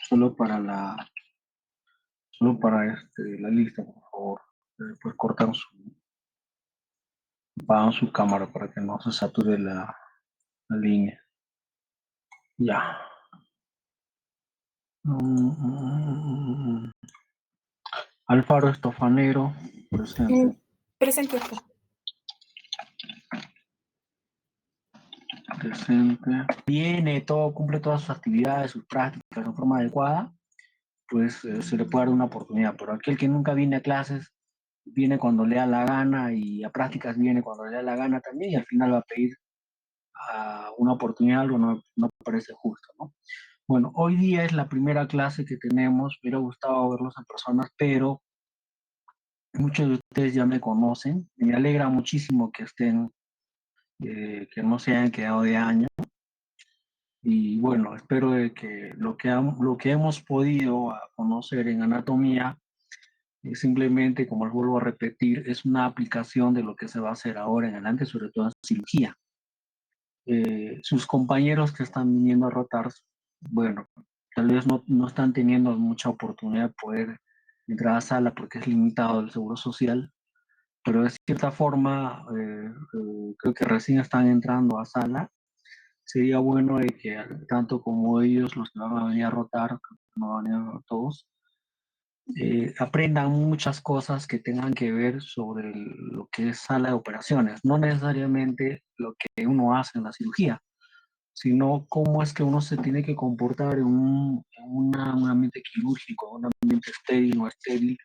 solo para la lista, por favor. Después apagan su cámara para que no se sature la línea. Ya. Alfaro Estofanero, presente. Presente, Oscar. Presente. Viene, todo, cumple todas sus actividades, sus prácticas de forma adecuada, pues se le puede dar una oportunidad. Pero aquel que nunca viene a clases, viene cuando le da la gana y a prácticas viene cuando le da la gana también y al final va a pedir una oportunidad, algo no me parece justo, ¿no? Bueno, hoy día es la primera clase que tenemos, me hubiera gustado verlos en personas, pero muchos de ustedes ya me conocen, me alegra muchísimo que estén, que no se hayan quedado de año, y bueno, espero de que lo que hemos podido conocer en anatomía, simplemente, como les vuelvo a repetir, es una aplicación de lo que se va a hacer ahora en adelante, sobre todo en cirugía. Sus compañeros que están viniendo a rotar, bueno, tal vez no están teniendo mucha oportunidad de poder entrar a sala porque es limitado el seguro social, pero de cierta forma creo que recién están entrando a sala. Sería bueno de que tanto como ellos, los que van a venir a rotar, no van a venir todos, aprendan muchas cosas que tengan que ver sobre lo que es sala de operaciones, no necesariamente lo que uno hace en la cirugía, sino cómo es que uno se tiene que comportar en un ambiente quirúrgico, un ambiente estéril o estéril,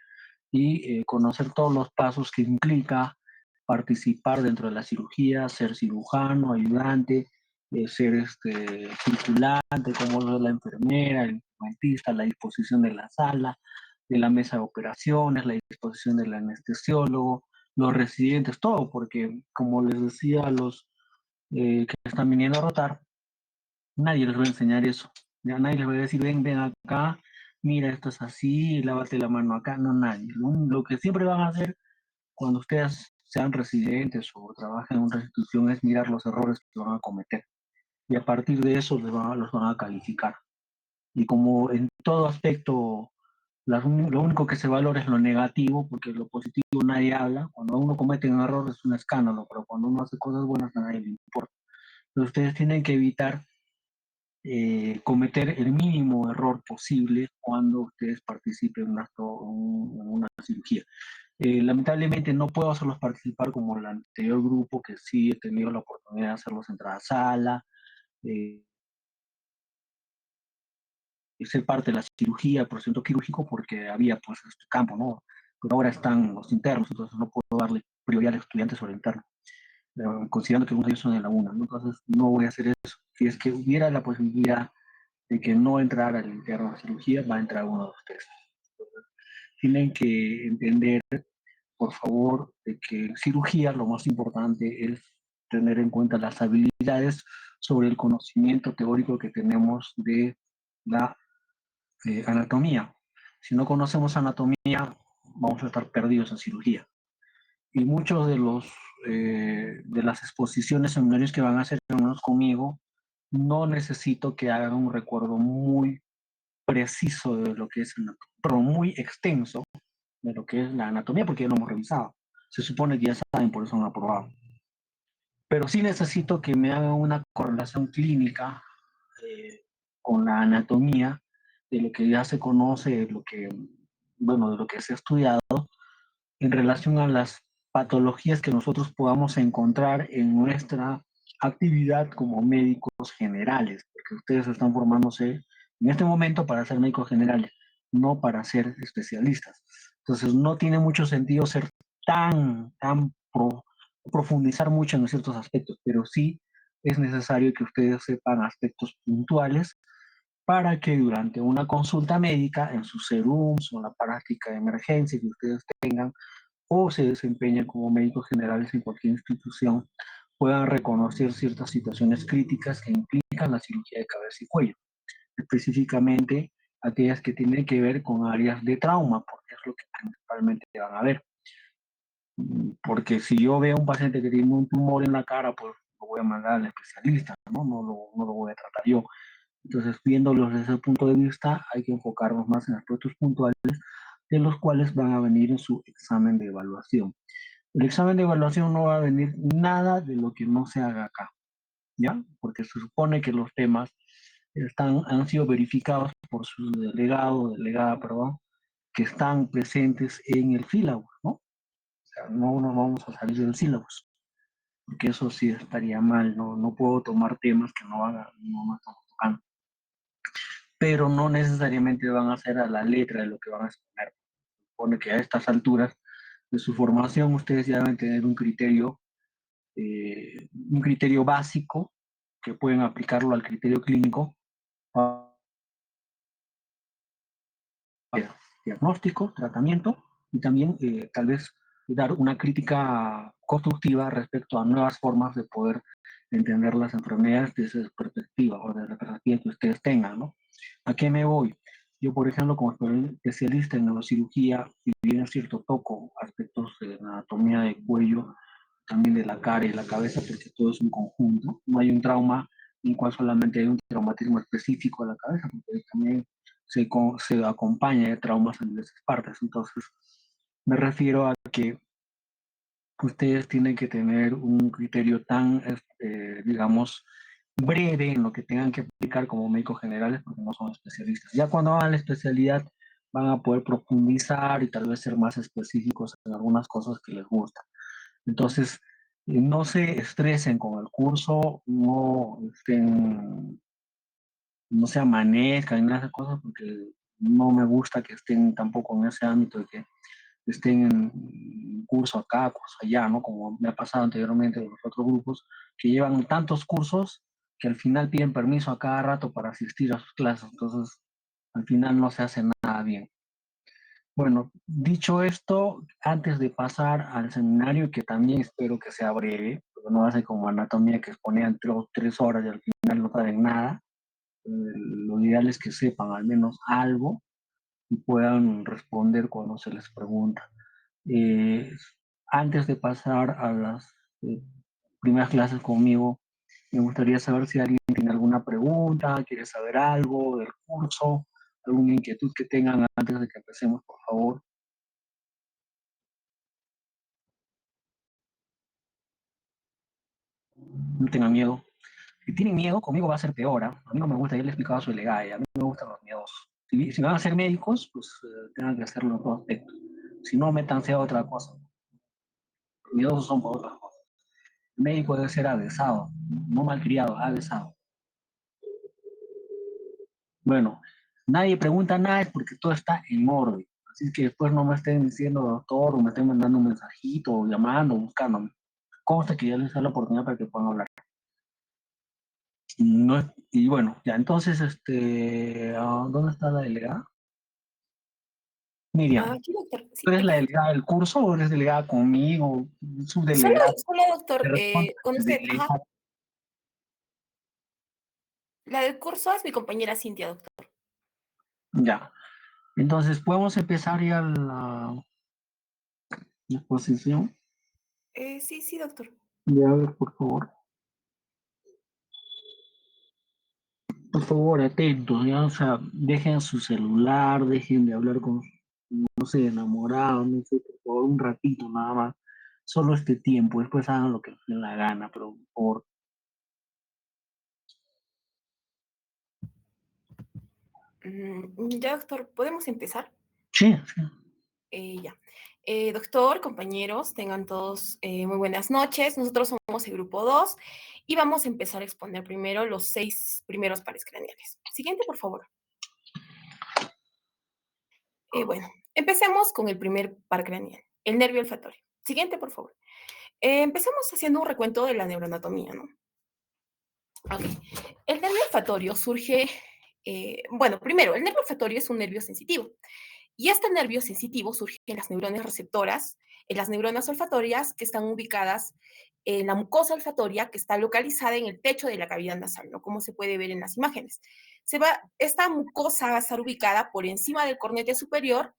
y conocer todos los pasos que implica participar dentro de la cirugía, ser cirujano, ayudante, ser circulante, como es la enfermera, el instrumentista, la disposición de la sala, de la mesa de operaciones, la disposición del anestesiólogo, los residentes, todo, porque como les decía a los que están viniendo a rotar, nadie les va a enseñar eso. Ya nadie les va a decir, ven acá, mira, esto es así, lávate la mano acá. No, nadie. Lo que siempre van a hacer cuando ustedes sean residentes o trabajen en una institución es mirar los errores que van a cometer. Y a partir de eso los van a calificar. Y como en todo aspecto, lo único que se valora es lo negativo, porque lo positivo nadie habla. Cuando uno comete un error es un escándalo, pero cuando uno hace cosas buenas a nadie le importa. Pero ustedes tienen que evitar cometer el mínimo error posible cuando ustedes participen en una cirugía. Lamentablemente no puedo hacerlos participar como el anterior grupo, que sí he tenido la oportunidad de hacerlos entrar a sala, ser parte de la cirugía, el procedimiento quirúrgico, porque había pues este campo, ¿no? Pero ahora están los internos, entonces no puedo darle prioridad a los estudiantes sobre el interno, considerando que algunos de ellos son de la UNA, ¿no? Entonces no voy a hacer eso. Si es que hubiera la posibilidad de que no entrara el interno a cirugía, va a entrar uno de ustedes. Tienen que entender, por favor, de que en cirugía lo más importante es tener en cuenta las habilidades sobre el conocimiento teórico que tenemos de la anatomía. Si no conocemos anatomía, vamos a estar perdidos en cirugía. Y muchos de las exposiciones seminarios que van a hacer conmigo, no necesito que hagan un recuerdo muy preciso de lo que es pero muy extenso de lo que es la anatomía, porque ya lo hemos revisado. Se supone que ya saben, por eso han aprobado. Pero sí necesito que me hagan una correlación clínica con la anatomía de lo que ya se conoce, de lo que, bueno, de lo que se ha estudiado en relación a las patologías que nosotros podamos encontrar en nuestra actividad como médicos generales, porque ustedes están formándose en este momento para ser médicos generales, no para ser especialistas. Entonces no tiene mucho sentido ser profundizar mucho en ciertos aspectos, pero sí es necesario que ustedes sepan aspectos puntuales para que durante una consulta médica, en sus serums o en la práctica de emergencia que ustedes tengan, o se desempeñan como médicos generales en cualquier institución, puedan reconocer ciertas situaciones críticas que implican la cirugía de cabeza y cuello, específicamente aquellas que tienen que ver con áreas de trauma, porque es lo que principalmente van a ver. porque si yo veo a un paciente que tiene un tumor en la cara, pues lo voy a mandar al especialista, ¿no? No lo voy a tratar yo. Entonces, viéndolos desde ese punto de vista, hay que enfocarnos más en aspectos puntuales de los cuales van a venir en su examen de evaluación. El examen de evaluación no va a venir nada de lo que no se haga acá, ¿ya? Porque se supone que los temas han sido verificados por su delegada, perdón, que están presentes en el sílabo, ¿no? O sea, no nos vamos a salir del sílabo, porque eso sí estaría mal, no puedo tomar temas que no estamos tocando, pero no necesariamente van a ser a la letra de lo que van a exponer. Supone que a estas alturas de su formación ustedes ya deben tener un criterio básico que pueden aplicarlo al criterio clínico para diagnóstico, tratamiento y también tal vez dar una crítica constructiva respecto a nuevas formas de poder entender las enfermedades desde su perspectiva o desde la perspectiva que ustedes tengan, ¿no? ¿A qué me voy? Yo, por ejemplo, como especialista en neurocirugía, si bien es cierto, toco aspectos de anatomía de cuello, también de la cara y la cabeza, porque todo es un conjunto. No hay un trauma en cual solamente hay un traumatismo específico a la cabeza, porque también se acompaña de traumas en diversas partes. Entonces, me refiero a que ustedes tienen que tener un criterio tan, digamos, breve en lo que tengan que aplicar como médicos generales, porque no son especialistas. Ya cuando hagan la especialidad, van a poder profundizar y tal vez ser más específicos en algunas cosas que les gustan. Entonces, no se estresen con el curso, no se amanezcan en esas cosas, porque no me gusta que estén tampoco en ese ámbito de que estén en curso acá, curso allá, ¿no? Como me ha pasado anteriormente en los otros grupos, que llevan tantos cursos que al final piden permiso a cada rato para asistir a sus clases, entonces al final no se hace nada bien. Bueno, dicho esto, antes de pasar al seminario, que también espero que sea breve, porque no va a ser como anatomía que exponían 3 horas y al final no saben nada, lo ideal es que sepan al menos algo y puedan responder cuando se les pregunta. Eh, Antes de pasar a las primeras clases conmigo, me gustaría saber si alguien tiene alguna pregunta, quiere saber algo del curso, alguna inquietud que tengan antes de que empecemos, por favor. No tengan miedo. Si tienen miedo, conmigo va a ser peor. ¿Ah? A mí no me gusta, ya le he explicado a su legal, a mí no me gustan los miedosos. Si van a ser médicos, pues tengan que hacerlo en todo aspecto. Si no, métanse a otra cosa. Los miedosos son por otras cosas. El médico debe ser avesado, no malcriado, avesado. Bueno, nadie pregunta nada es porque todo está en orden. Así que después no me estén diciendo doctor o me estén mandando un mensajito o llamando o buscándome. Consta que ya les da la oportunidad para que puedan hablar. No y bueno, ya entonces, ¿dónde está la delegada? Miriam, Aquí, doctor. ¿tú Sí, eres la aquí, doctor. delegada del curso o eres delegada conmigo? Solo, Subdelegada. solo, Te doctor, respondo, con usted. Ajá. delegada. La del curso es mi compañera Cintia, doctor. Ya. Entonces, podemos empezar ya la exposición. Sí, sí, doctor. Ya, a ver, por favor. Por favor, atentos, ya, o sea, dejen su celular, dejen de hablar con, no sé, enamorados, no sé, por favor, un ratito nada más. Solo este tiempo, después hagan lo que les dé la gana, pero por Ya, doctor, ¿podemos empezar? sí, sí. Ya. Doctor, compañeros, tengan todos muy buenas noches. Nosotros somos el grupo 2 y vamos a empezar a exponer primero los 6 primeros pares craneales. Siguiente, por favor. Bueno, empecemos con el primer par craneal, el nervio olfatorio. Siguiente, por favor. Empecemos haciendo un recuento de la neuroanatomía, ¿no? Ok. El nervio olfatorio surge, bueno, primero, el nervio olfatorio es un nervio sensitivo. Y este nervio sensitivo surge en las neuronas receptoras, en las neuronas olfatorias que están ubicadas en la mucosa olfatoria que está localizada en el techo de la cavidad nasal, ¿no? Como se puede ver en las imágenes. Esta mucosa va a estar ubicada por encima del cornete superior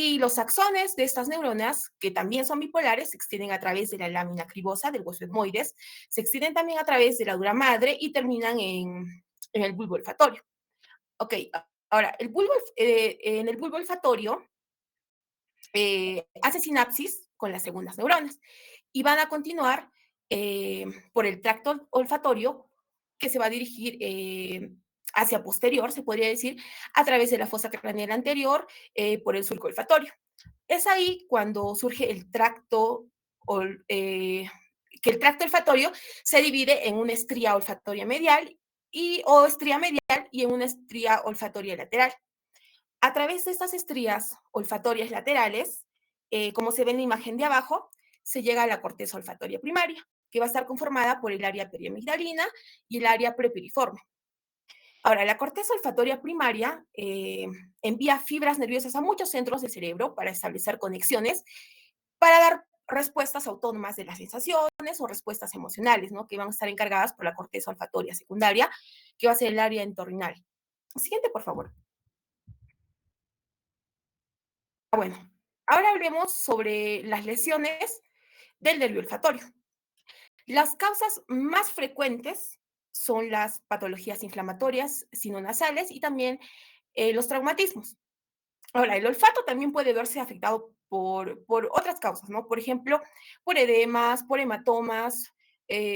Y los axones de estas neuronas, que también son bipolares, se extienden a través de la lámina cribosa del hueso etmoides, se extienden también a través de la dura madre y terminan en el bulbo olfatorio. Ok, ahora, en el bulbo olfatorio hace sinapsis con las segundas neuronas y van a continuar por el tracto olfatorio que se va a dirigir hacia posterior, se podría decir, a través de la fosa craneal anterior por el surco olfatorio. Es ahí cuando surge el tracto, que el tracto olfatorio se divide en una estría olfatoria medial o estría medial y en una estría olfatoria lateral. A través de estas estrías olfatorias laterales, como se ve en la imagen de abajo, se llega a la corteza olfatoria primaria, que va a estar conformada por el área periamigdalina y el área prepiriforme. Ahora, la corteza olfatoria primaria envía fibras nerviosas a muchos centros del cerebro para establecer conexiones, para dar respuestas autónomas de las sensaciones o respuestas emocionales, ¿no? Que van a estar encargadas por la corteza olfatoria secundaria, que va a ser el área entorrinal. Siguiente, por favor. Bueno, ahora hablemos sobre las lesiones del nervio olfatorio. Las causas más frecuentes son las patologías inflamatorias sinonasales y también los traumatismos. Ahora, el olfato también puede verse afectado por otras causas, ¿no? Por ejemplo, por edemas, por hematomas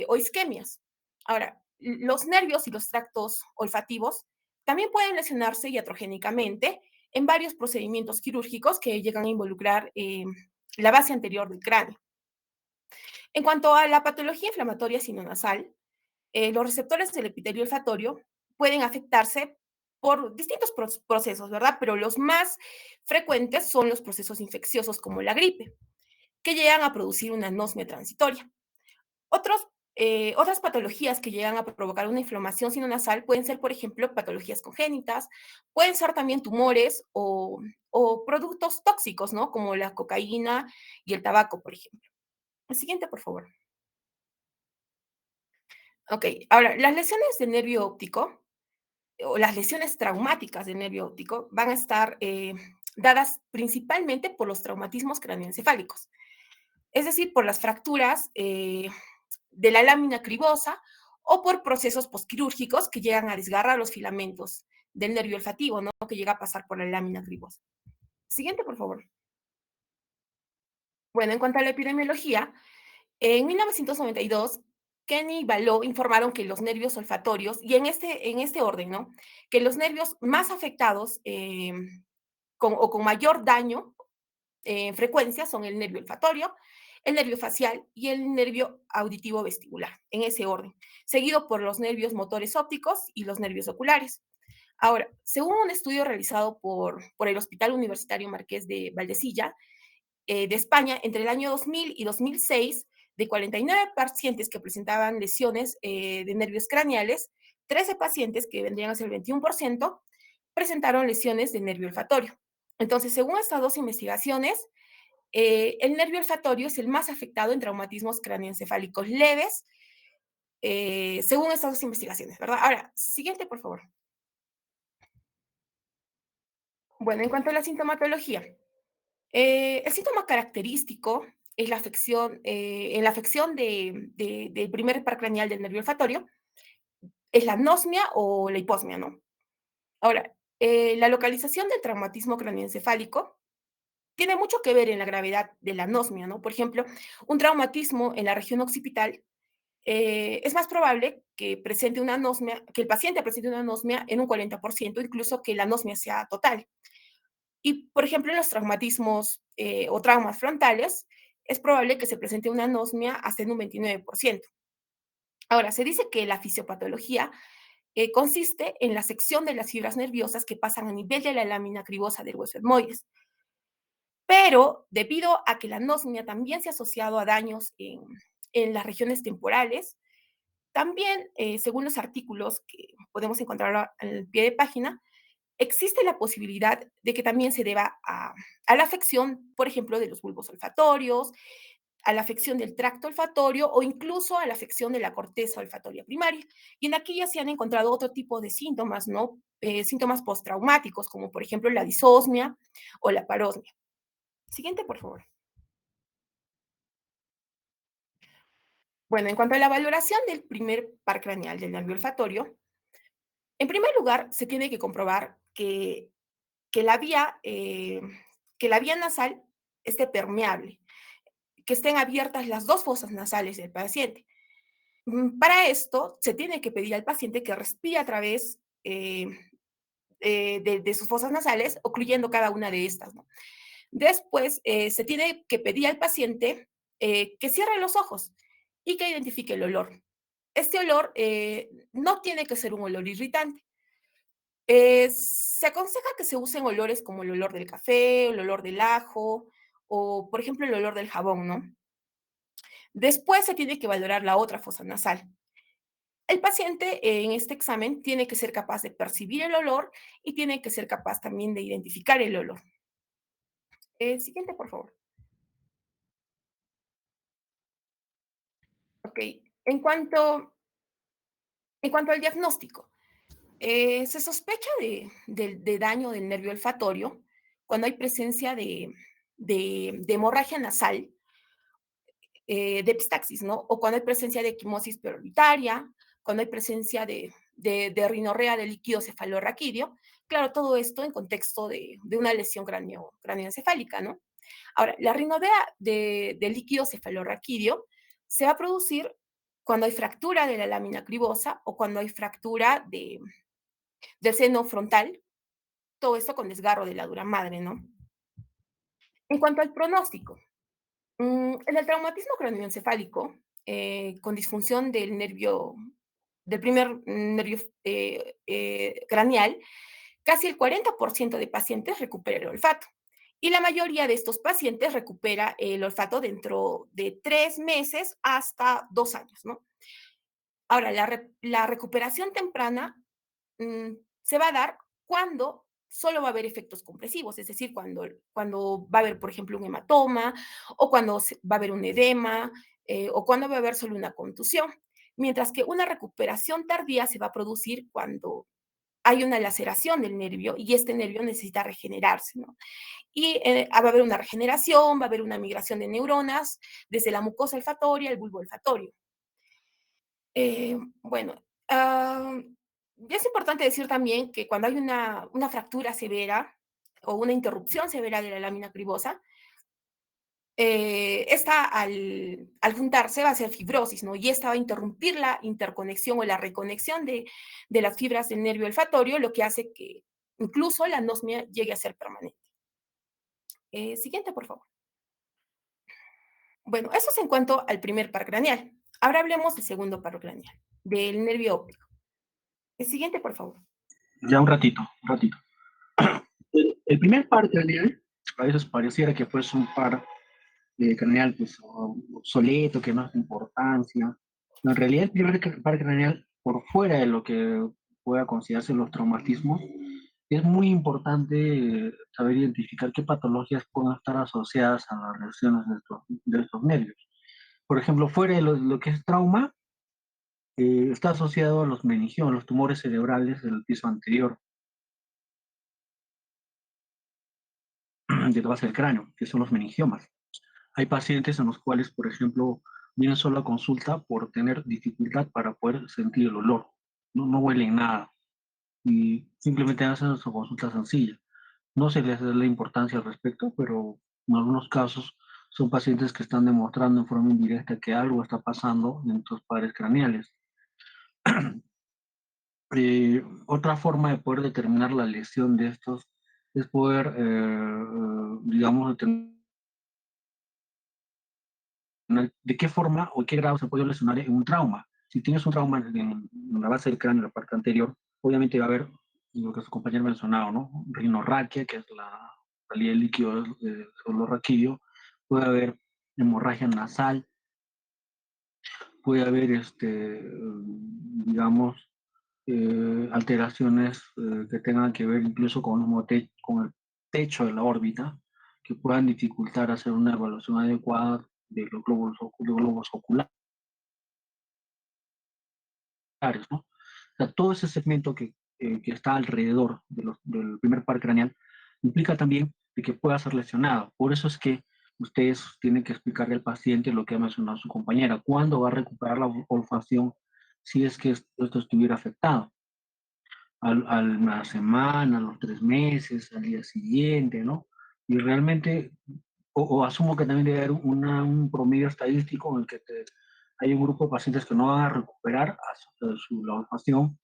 o isquemias. Ahora, los nervios y los tractos olfativos también pueden lesionarse iatrogénicamente en varios procedimientos quirúrgicos que llegan a involucrar la base anterior del cráneo. En cuanto a la patología inflamatoria sinonasal, los receptores del epitelio olfatorio pueden afectarse por distintos procesos, ¿verdad? Pero los más frecuentes son los procesos infecciosos como la gripe, que llegan a producir una anosmia transitoria. Otras patologías que llegan a provocar una inflamación sinonasal pueden ser, por ejemplo, patologías congénitas, pueden ser también tumores o productos tóxicos, ¿no? Como la cocaína y el tabaco, por ejemplo. El siguiente, por favor. Ok, ahora, las lesiones del nervio óptico o las lesiones traumáticas del nervio óptico van a estar dadas principalmente por los traumatismos craneoencefálicos, es decir, por las fracturas de la lámina cribosa o por procesos posquirúrgicos que llegan a desgarrar los filamentos del nervio olfativo, ¿no? Que llega a pasar por la lámina cribosa. Siguiente, por favor. Bueno, en cuanto a la epidemiología, en 1992, Kenny y Baló informaron que los nervios olfatorios, y en este orden, ¿no? Que los nervios más afectados o con mayor daño en frecuencia son el nervio olfatorio, el nervio facial y el nervio auditivo vestibular, en ese orden, seguido por los nervios motores ópticos y los nervios oculares. Ahora, según un estudio realizado por el Hospital Universitario Marqués de Valdecilla, de España, entre el año 2000 y 2006, de 49 pacientes que presentaban lesiones de nervios craneales, 13 pacientes, que vendrían a ser el 21%, presentaron lesiones de nervio olfatorio. Entonces, según estas dos investigaciones, el nervio olfatorio es el más afectado en traumatismos craneoencefálicos leves, según estas dos investigaciones, ¿verdad? Ahora, siguiente, por favor. Bueno, en cuanto a la sintomatología, el síntoma característico es la afección, en la afección del primer par craneal del nervio olfatorio, es la anosmia o la hiposmia, ¿no? Ahora, la localización del traumatismo craneoencefálico tiene mucho que ver en la gravedad de la anosmia, ¿no? Por ejemplo, un traumatismo en la región occipital es más probable que presente una anosmia, que el paciente presente una anosmia en un 40%, incluso que la anosmia sea total. Y, por ejemplo, en los traumatismos o traumas frontales, es probable que se presente una anosmia hasta en un 29%. Ahora, se dice que la fisiopatología consiste en la sección de las fibras nerviosas que pasan a nivel de la lámina cribosa del hueso etmoides. Pero debido a que la anosmia también se ha asociado a daños en las regiones temporales, también, según los artículos que podemos encontrar al pie de página, existe la posibilidad de que también se deba a la afección, por ejemplo, de los bulbos olfatorios, a la afección del tracto olfatorio o incluso a la afección de la corteza olfatoria primaria. Y en aquí ya se han encontrado otro tipo de síntomas, ¿no? Síntomas postraumáticos, como por ejemplo la disosmia o la parosmia. Siguiente, por favor. Bueno, en cuanto a la valoración del primer par craneal del nervio olfatorio, en primer lugar, se tiene que comprobar que la vía, que la vía nasal esté permeable, que estén abiertas las dos fosas nasales del paciente. Para esto, se tiene que pedir al paciente que respire a través de sus fosas nasales, ocluyendo cada una de estas, ¿no? Después, se tiene que pedir al paciente que cierre los ojos y que identifique el olor. Este olor no tiene que ser un olor irritante. Se aconseja que se usen olores como el olor del café, el olor del ajo o, por ejemplo, el olor del jabón, ¿no? Después se tiene que valorar la otra fosa nasal. El paciente en este examen tiene que ser capaz de percibir el olor y tiene que ser capaz también de identificar el olor. Siguiente, por favor. Ok. En cuanto, en cuanto al diagnóstico, se sospecha de daño del nervio olfatorio cuando hay presencia de hemorragia nasal, de epistaxis, ¿no? O cuando hay presencia de equimosis prioritaria, cuando hay presencia de rinorrea de líquido cefalorraquídeo. Claro, todo esto en contexto de una lesión cráneoencefálica, ¿no? Ahora, la rinorrea de líquido cefalorraquídeo se va a producir cuando hay fractura de la lámina cribosa o cuando hay fractura del seno frontal, todo esto con desgarro de la dura madre, ¿no? En cuanto al pronóstico, en el traumatismo craneoencefálico, con disfunción del nervio, del primer nervio craneal, casi el 40% de pacientes recupera el olfato. Y la mayoría de estos pacientes recupera el olfato dentro de 3 meses hasta 2 años, ¿no? Ahora, la recuperación temprana se va a dar cuando solo va a haber efectos compresivos, es decir, cuando va a haber, por ejemplo, un hematoma, o cuando va a haber un edema, o cuando va a haber solo una contusión. Mientras que una recuperación tardía se va a producir cuando hay una laceración del nervio y este nervio necesita regenerarse, ¿no? Y va a haber una regeneración, va a haber una migración de neuronas desde la mucosa olfatoria al bulbo olfatorio. Bueno, y es importante decir también que cuando hay una fractura severa o una interrupción severa de la lámina cribosa, esta al juntarse va a ser fibrosis, ¿no? Y esta va a interrumpir la interconexión o la reconexión de las fibras del nervio olfatorio, lo que hace que incluso la anosmia llegue a ser permanente. Siguiente, por favor. Bueno, eso es en cuanto al primer par craneal. Ahora hablemos del segundo par craneal, del nervio óptico. El siguiente, por favor. Ya un ratito, un ratito. El primer par craneal, a veces pareciera que fuese un par craneal pues, obsoleto, que no hace importancia. No, en realidad, el primer par craneal, por fuera de lo que pueda considerarse los traumatismos, es muy importante saber identificar qué patologías pueden estar asociadas a las lesiones de estos nervios. Por ejemplo, fuera de lo que es trauma, está asociado a los meningiomas, los tumores cerebrales del piso anterior de la base del cráneo, que son los meningiomas. Hay pacientes en los cuales, por ejemplo, vienen solo a consulta por tener dificultad para poder sentir el olor. No huelen nada y simplemente hacen su consulta sencilla. No se les da la importancia al respecto, pero en algunos casos son pacientes que están demostrando en forma indirecta que algo está pasando en estos pares craneales. Otra forma de poder determinar la lesión de estos es poder, digamos, determinar de qué forma o qué grado se puede lesionar en un trauma. Si tienes un trauma en la base del cráneo, en la parte anterior, obviamente va a haber lo que su compañero mencionado, ¿no? Rinorraquia, que es la salida de líquido del olor raquídeo, puede haber hemorragia nasal, puede haber, digamos, alteraciones que tengan que ver incluso con el techo de la órbita, que puedan dificultar hacer una evaluación adecuada de los globos oculares, ¿no? O sea, todo ese segmento que está alrededor del primer par craneal implica también de que pueda ser lesionado. Por eso es que ustedes tienen que explicarle al paciente lo que ha mencionado su compañera, cuándo va a recuperar la olfacción si es que esto estuviera afectado. A la semana, a los 3 meses, al día siguiente, ¿no? Y realmente, o asumo que también debe haber un promedio estadístico en el que hay un grupo de pacientes que no van a recuperar la olfacción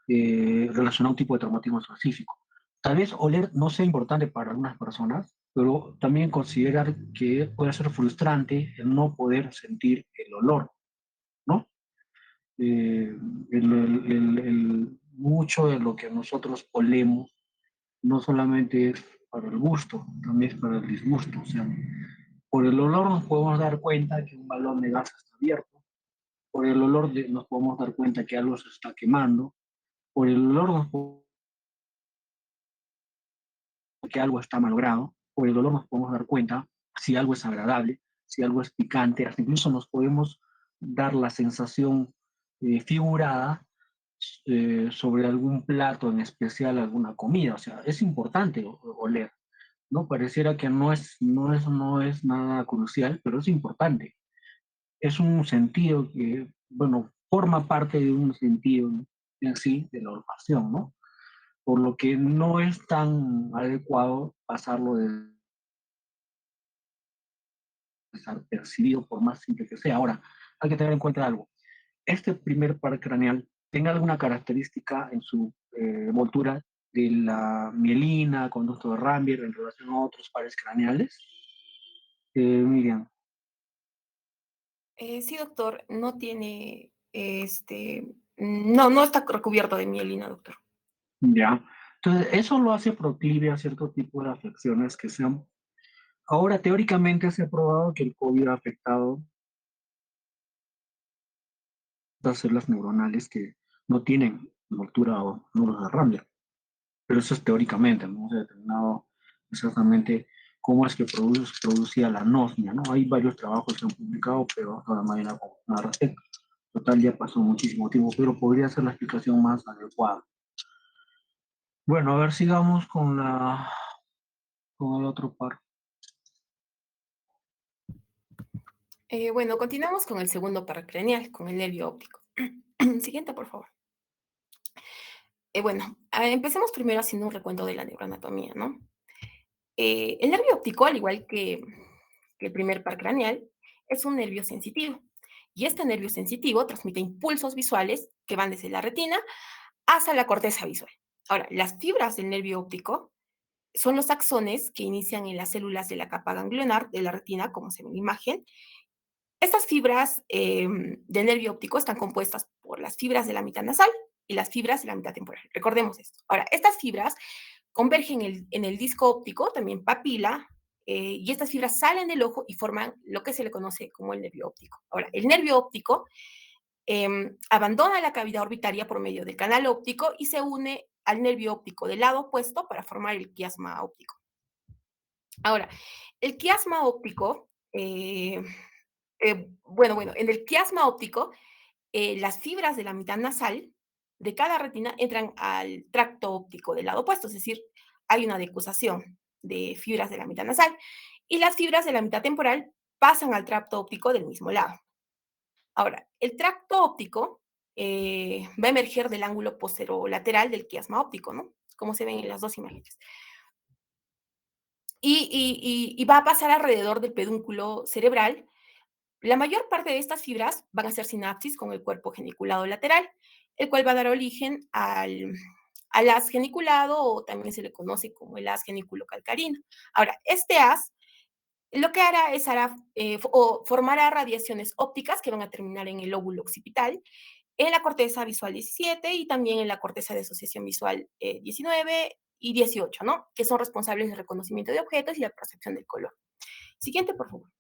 relacionado a un tipo de traumatismo específico. Tal vez oler no sea importante para algunas personas, pero también considerar que puede ser frustrante el no poder sentir el olor, ¿no? Eh, mucho de lo que nosotros olemos no solamente es para el gusto, también es para el disgusto. O sea, por el olor nos podemos dar cuenta que un balón de gas está abierto, por el olor nos podemos dar cuenta que algo se está quemando, por el olor nos podemos que algo está malogrado, por el dolor nos podemos dar cuenta si algo es agradable, si algo es picante, hasta incluso nos podemos dar la sensación figurada sobre algún plato en especial, alguna comida. O sea, es importante oler, ¿no? Pareciera que no es nada crucial, pero es importante. Es un sentido que, bueno, forma parte de un sentido en sí de la olfacción, ¿no? Por lo que no es tan adecuado pasarlo desapercibido por más simple que sea. Ahora, hay que tener en cuenta algo. Este primer par craneal tiene alguna característica en su envoltura de la mielina, conducto de Rambier en relación a otros pares craneales. Miriam, Sí, doctor, no tiene, no, no está recubierto de mielina, doctor. ya. Entonces, eso lo hace proclive a cierto tipo de afecciones que sean. Ahora, teóricamente se ha probado que el COVID ha afectado las células neuronales que no tienen envoltura o nudos de Rambier. Pero eso es teóricamente, no se ha determinado exactamente cómo es que producía la anosmia, ¿no? Hay varios trabajos que se han publicado, pero todavía no hay nada al respecto. Total, ya pasó muchísimo tiempo, pero podría ser la explicación más adecuada. Bueno, a ver, sigamos con el otro par. Bueno, continuamos con el segundo paracraneal, con el nervio óptico. Siguiente, por favor. Bueno, empecemos primero haciendo un recuento de la neuroanatomía, ¿no? El nervio óptico, al igual que el primer par craneal, es un nervio sensitivo. Y este nervio sensitivo transmite impulsos visuales que van desde la retina hasta la corteza visual. Ahora, las fibras del nervio óptico son los axones que inician en las células de la capa ganglionar de la retina, como se ve en la imagen. Estas fibras del nervio óptico están compuestas por las fibras de la mitad nasal y las fibras de la mitad temporal. Recordemos esto. Ahora, estas fibras convergen en el disco óptico, también papila, y estas fibras salen del ojo y forman lo que se le conoce como el nervio óptico. Ahora, el nervio óptico abandona la cavidad orbitaria por medio del canal óptico y se une al nervio óptico del lado opuesto para formar el quiasma óptico. Ahora, el quiasma óptico, bueno, en el quiasma óptico, las fibras de la mitad nasal de cada retina entran al tracto óptico del lado opuesto, es decir, hay una decusación de fibras de la mitad nasal y las fibras de la mitad temporal pasan al tracto óptico del mismo lado. Ahora, el tracto óptico va a emerger del ángulo posterolateral del quiasma óptico, ¿no? Como se ven en las dos imágenes. Y va a pasar alrededor del pedúnculo cerebral. La mayor parte de estas fibras van a ser sinapsis con el cuerpo geniculado lateral, el cual va a dar origen al haz geniculado o también se le conoce como el haz geniculocalcarino. Ahora, este haz lo que o formará radiaciones ópticas que van a terminar en el lóbulo occipital, en la corteza visual 17 y también en la corteza de asociación visual 19 y 18, ¿no? Que son responsables del reconocimiento de objetos y la percepción del color. Siguiente, por favor.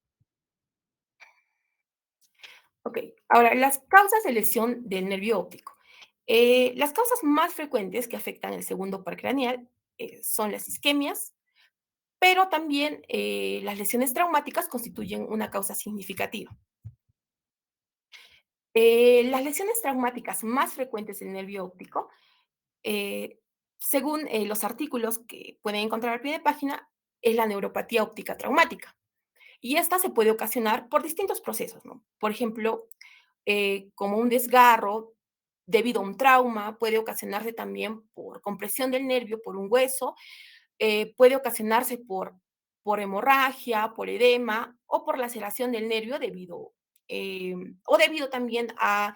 Ok, ahora, las causas de lesión del nervio óptico. Las causas más frecuentes que afectan el segundo par craneal son las isquemias, pero también las lesiones traumáticas constituyen una causa significativa. Las lesiones traumáticas más frecuentes del nervio óptico según los artículos que pueden encontrar al pie de página, es la neuropatía óptica traumática. Y esta se puede ocasionar por distintos procesos, ¿no? Por ejemplo, como un desgarro debido a un trauma, puede ocasionarse también por compresión del nervio, por un hueso, puede ocasionarse por hemorragia, por edema o por laceración del nervio eh, debido también a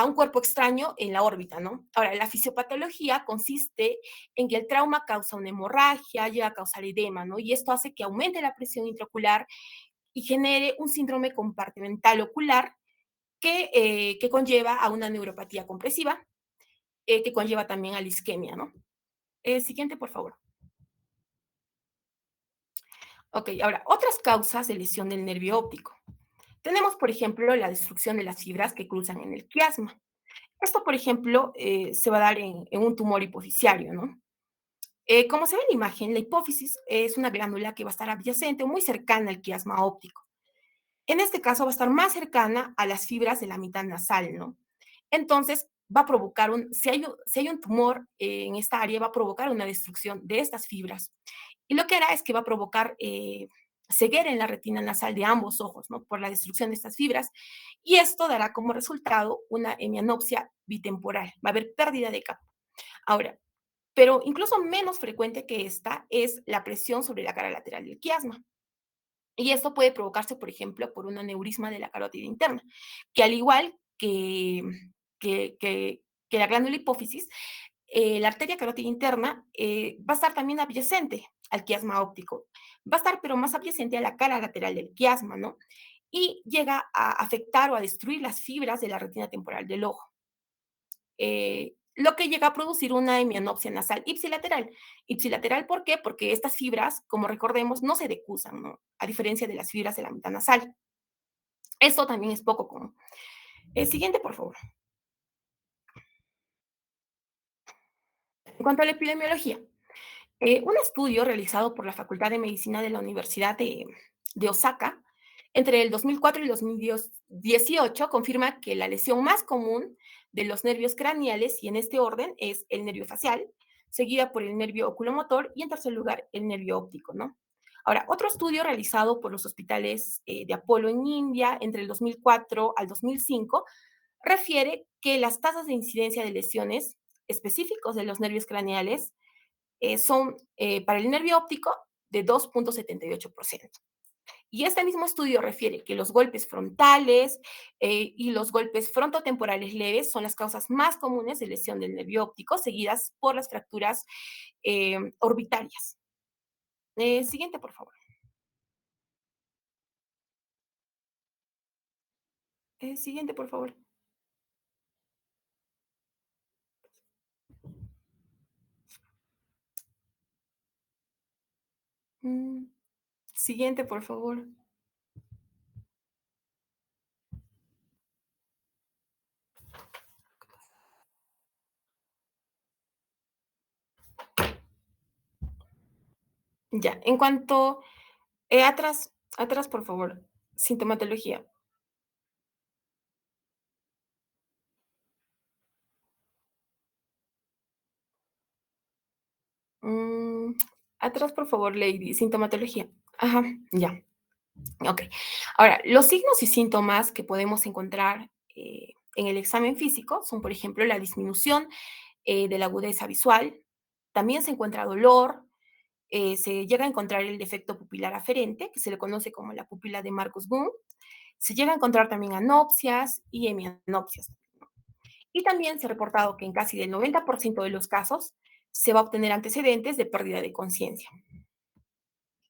un cuerpo extraño en la órbita, ¿no? Ahora, la fisiopatología consiste en que el trauma causa una hemorragia, llega a causar edema, ¿no? Y esto hace que aumente la presión intraocular y genere un síndrome compartimental ocular que conlleva a una neuropatía compresiva, que conlleva también a la isquemia, ¿no? Siguiente, por favor. Ok, ahora, otras causas de lesión del nervio óptico. Tenemos, por ejemplo, la destrucción de las fibras que cruzan en el quiasma. Esto, por ejemplo, se va a dar en un tumor hipofisiario, ¿no? Como se ve en la imagen, la hipófisis es una glándula que va a estar adyacente o muy cercana al quiasma óptico. En este caso va a estar más cercana a las fibras de la mitad nasal, ¿no? Entonces va a provocar si hay un tumor en esta área, va a provocar una destrucción de estas fibras. Y lo que hará es que va a provocar ceguera en la retina nasal de ambos ojos, ¿no? Por la destrucción de estas fibras. Y esto dará como resultado una hemianopsia bitemporal. Va a haber pérdida de campo. Ahora, pero incluso menos frecuente que esta es la presión sobre la cara lateral del quiasma. Y esto puede provocarse, por ejemplo, por un aneurisma de la carótida interna, que al igual que la glándula hipófisis, la arteria carótida interna va a estar también adyacente al quiasma óptico. Va a estar, pero más adyacente a la cara lateral del quiasma, ¿no? Y llega a afectar o a destruir las fibras de la retina temporal del ojo. Lo que llega a producir una hemianopsia nasal ipsilateral. Ipsilateral, ¿por qué? Porque estas fibras, como recordemos, no se decusan, ¿no? A diferencia de las fibras de la mitad nasal. Esto también es poco común. Siguiente, por favor. En cuanto a la epidemiología, un estudio realizado por la Facultad de Medicina de la Universidad de Osaka entre el 2004 y el 2018 confirma que la lesión más común de los nervios craneales, y en este orden, es el nervio facial, seguida por el nervio oculomotor y en tercer lugar el nervio óptico, ¿no? Ahora, otro estudio realizado por los hospitales de Apolo en India entre el 2004 al 2005 refiere que las tasas de incidencia de lesiones específicos de los nervios craneales son para el nervio óptico de 2,78%. Y este mismo estudio refiere que los golpes frontales y los golpes frontotemporales leves son las causas más comunes de lesión del nervio óptico, seguidas por las fracturas orbitarias. Siguiente, por favor. Siguiente, por favor. Mm, Siguiente, por favor. Ya, en cuanto atrás, por favor. Sintomatología. Mm, Atrás, por favor, Lady. Sintomatología. Ajá, ya. Ok. Ahora, los signos y síntomas que podemos encontrar en el examen físico son, por ejemplo, la disminución de la agudeza visual, también se encuentra dolor, se llega a encontrar el defecto pupilar aferente, que se le conoce como la pupila de Marcus-Gunn, se llega a encontrar también anopsias y hemianopsias. Y también se ha reportado que en casi el 90% de los casos se va a obtener antecedentes de pérdida de conciencia.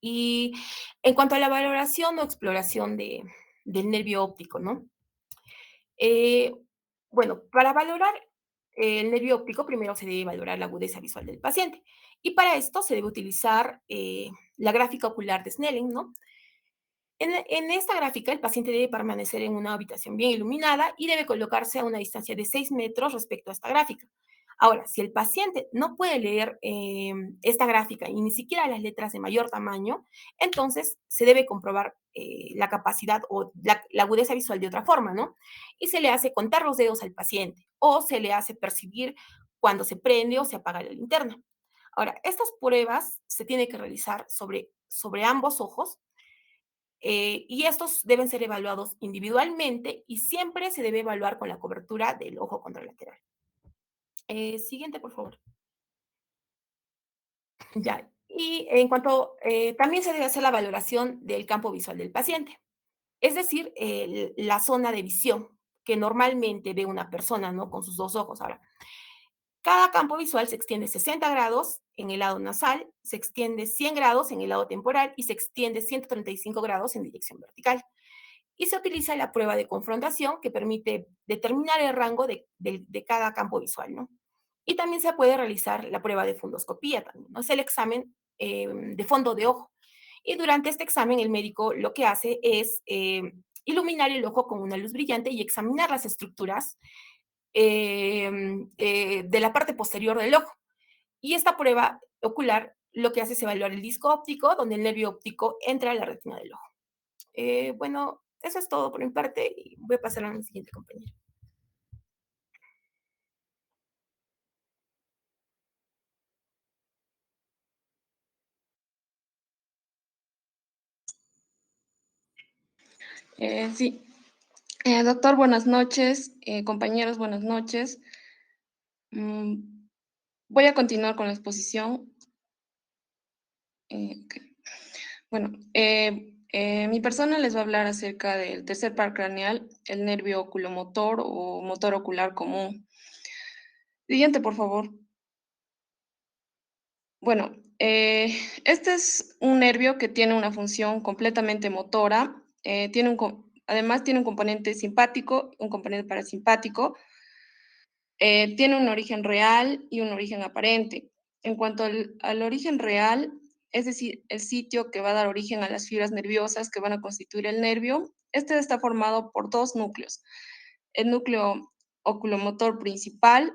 Y en cuanto a la valoración o exploración del nervio óptico, ¿no? Eh, bueno, para valorar el nervio óptico, primero se debe valorar la agudeza visual del paciente. Y para esto se debe utilizar la gráfica ocular de Snellen, ¿no? En esta gráfica, el paciente debe permanecer en una habitación bien iluminada y debe colocarse a una distancia de 6 metros respecto a esta gráfica. Ahora, si el paciente no puede leer esta gráfica y ni siquiera las letras de mayor tamaño, entonces se debe comprobar la capacidad o la agudeza visual de otra forma, ¿no? Y se le hace contar los dedos al paciente o se le hace percibir cuando se prende o se apaga la linterna. Ahora, estas pruebas se tienen que realizar sobre ambos ojos y estos deben ser evaluados individualmente y siempre se debe evaluar con la cobertura del ojo contralateral. Siguiente, por favor. Ya. Y en cuanto, también se debe hacer la valoración del campo visual del paciente, es decir, la zona de visión que normalmente ve una persona, ¿no? Con sus dos ojos. Ahora, cada campo visual se extiende 60 grados en el lado nasal, se extiende 100 grados en el lado temporal y se extiende 135 grados en dirección vertical. Y se utiliza la prueba de confrontación que permite determinar el rango de cada campo visual, ¿no? Y también se puede realizar la prueba de fundoscopía, también, ¿no? Es el examen de fondo de ojo. Y durante este examen el médico lo que hace es iluminar el ojo con una luz brillante y examinar las estructuras de la parte posterior del ojo. Y esta prueba ocular lo que hace es evaluar el disco óptico, donde el nervio óptico entra a la retina del ojo. Bueno, eso es todo por mi parte y voy a pasar a mi siguiente compañero. Sí, doctor, buenas noches. Compañeros, buenas noches. Mm, Voy a continuar con la exposición. Ok. Bueno, mi persona les va a hablar acerca del tercer par craneal, el nervio oculomotor o motor ocular común. Siguiente, por favor. Bueno, este es un nervio que tiene una función completamente motora. Además, tiene un componente simpático, un componente parasimpático. Tiene un origen real y un origen aparente. En cuanto al origen real, es decir, el sitio que va a dar origen a las fibras nerviosas que van a constituir el nervio, este está formado por dos núcleos. El núcleo oculomotor principal,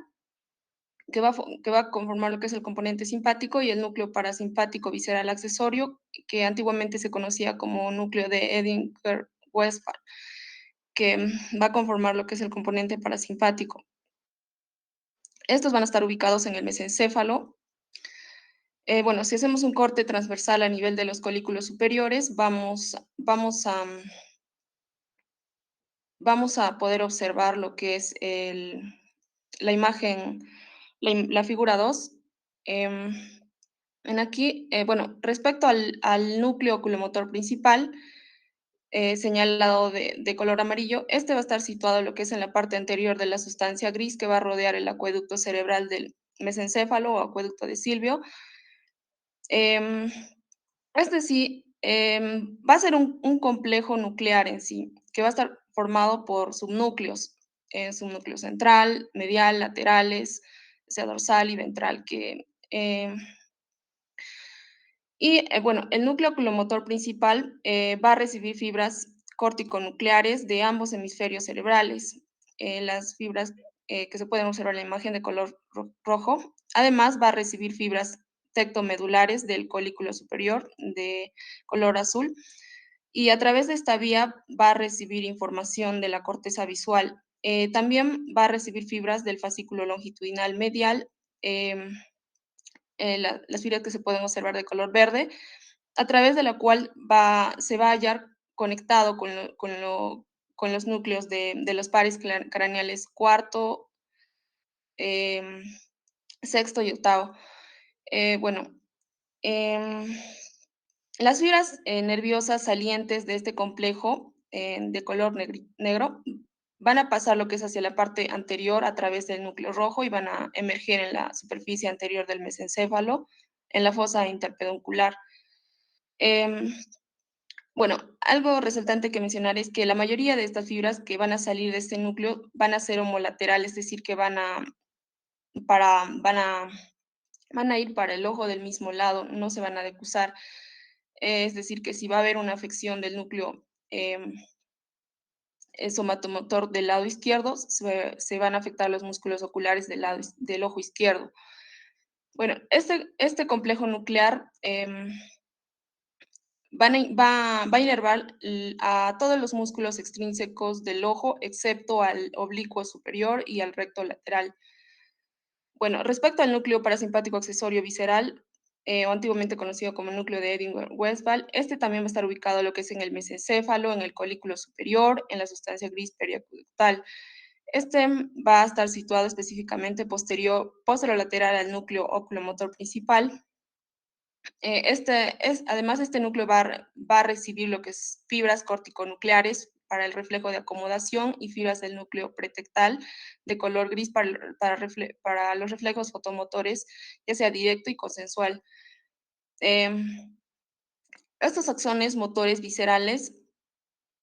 que va a conformar lo que es el componente simpático, y el núcleo parasimpático visceral accesorio, que antiguamente se conocía como núcleo de Edinger-Westphal, que va a conformar lo que es el componente parasimpático. Estos van a estar ubicados en el mesencéfalo. Bueno, si hacemos un corte transversal a nivel de los colículos superiores, vamos a poder observar lo que es la imagen, la figura 2. Em, bueno, respecto al núcleo oculomotor principal, señalado de color amarillo, este va a estar situado en lo que es en la parte anterior de la sustancia gris que va a rodear el acueducto cerebral del mesencéfalo o acueducto de Silvio. Em, este sí, va a ser un complejo nuclear en sí, que va a estar formado por subnúcleos, subnúcleo central, medial, laterales, o sea, dorsal y ventral, bueno, el núcleo oculomotor principal va a recibir fibras corticonucleares de ambos hemisferios cerebrales, las fibras que se pueden observar en la imagen de color rojo. Además, va a recibir fibras tectomedulares del colículo superior de color azul, y a través de esta vía va a recibir información de la corteza visual. También va a recibir fibras del fascículo longitudinal medial, em, las fibras que se pueden observar de color verde, a través de la cual se va a hallar conectado con los núcleos de los pares craneales cuarto, em, sexto y octavo. Bueno, em, las fibras nerviosas salientes de este complejo de color negro van a pasar lo que es hacia la parte anterior a través del núcleo rojo y van a emerger en la superficie anterior del mesencéfalo, en la fosa interpeduncular. Em, bueno, algo resaltante que mencionar es que la mayoría de estas fibras que van a salir de este núcleo van a ser homolaterales, es decir, que para, van a, van a ir para el ojo del mismo lado, no se van a decusar. Es decir, que si va a haber una afección del núcleo somatomotor del lado izquierdo, se van a afectar los músculos oculares del ojo izquierdo. Bueno, este complejo nuclear va a inervar a todos los músculos extrínsecos del ojo, excepto al oblicuo superior y al recto lateral. Bueno, respecto al núcleo parasimpático accesorio visceral, o antiguamente conocido como núcleo de Ewing-Westphal, este también va a estar ubicado lo que es en el mesencéfalo, en el colículo superior, en la sustancia gris periacutal. Este va a estar situado específicamente posterolateral al núcleo oculomotor principal. Además, este núcleo va a recibir lo que es fibras corticonucleares para el reflejo de acomodación y fibras del núcleo pretectal de color gris para los reflejos fotomotores, ya sea directo y consensual. Em, Estos axones motores viscerales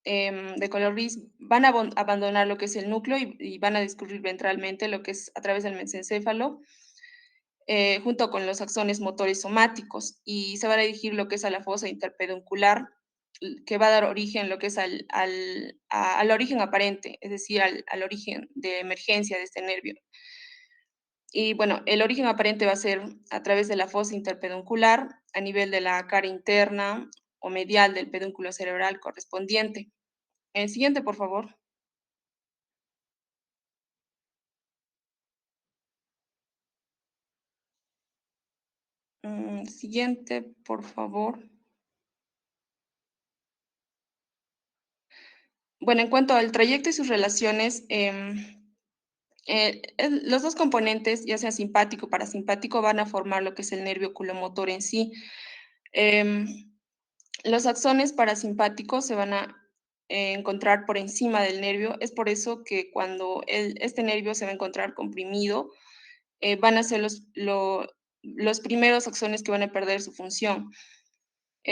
de color gris van a abandonar lo que es el núcleo y van a discurrir ventralmente lo que es a través del mesencéfalo, junto con los axones motores somáticos, y se va a dirigir lo que es a la fosa interpeduncular, que va a dar origen lo que es al origen aparente, es decir, al origen de emergencia de este nervio. Y bueno, el origen aparente va a ser a través de la fosa interpeduncular, a nivel de la cara interna o medial del pedúnculo cerebral correspondiente. El siguiente, por favor. Siguiente, por favor. Bueno, en cuanto al trayecto y sus relaciones, los dos componentes, ya sea simpático o parasimpático, van a formar lo que es el nervio oculomotor en sí. Em, los axones parasimpáticos se van a encontrar por encima del nervio. Es por eso que cuando este nervio se va a encontrar comprimido, van a ser los primeros axones que van a perder su función.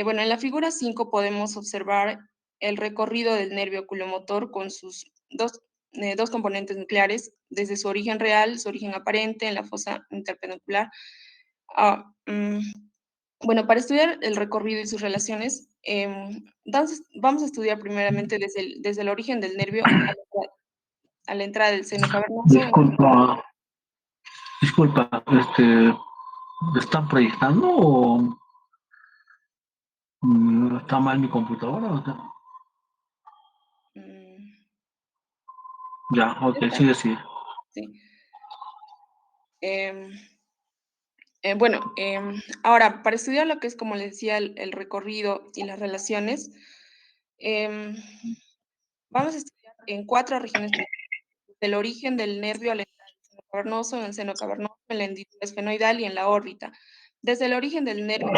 Bueno, en la figura 5 podemos observar el recorrido del nervio oculomotor con sus dos componentes nucleares, desde su origen real, su origen aparente en la fosa interpeduncular. Ah, bueno, para estudiar el recorrido y sus relaciones, vamos a estudiar primeramente desde el origen del nervio a la entrada del seno cavernoso. Disculpa, disculpa, ¿están proyectando o está mal mi computadora? Mm, Ya, ok, esta, sigue, sigue. sí. Bueno, ahora, para estudiar lo que es, como les decía, el recorrido y las relaciones, em, vamos a estudiar en 4 regiones del origen del nervio al entrar al seno cavernoso, en el seno cavernoso, en la hendidura esfenoidal y en la órbita. Desde el origen del nervio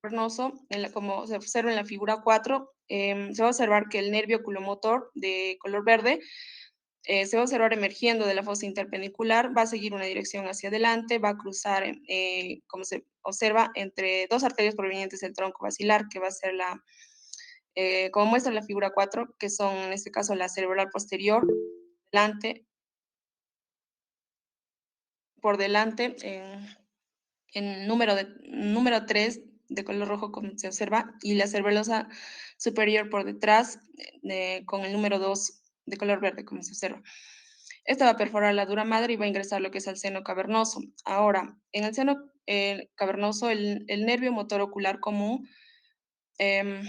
cavernoso, como se observa en la figura 4, se va a observar que el nervio oculomotor de color verde se va a observar emergiendo de la fosa interpendicular, va a seguir una dirección hacia adelante, va a cruzar, como se observa, entre dos arterias provenientes del tronco basilar, que va a ser como muestra la figura 4, que son en este caso la cerebral posterior, delante, por delante, en número 3 de color rojo, como se observa, y la cerebelosa superior por detrás, con el número 2 de color verde, como se observa. Esta va a perforar la dura madre y va a ingresar lo que es el seno cavernoso. Ahora, en el seno cavernoso, el nervio motor ocular común em,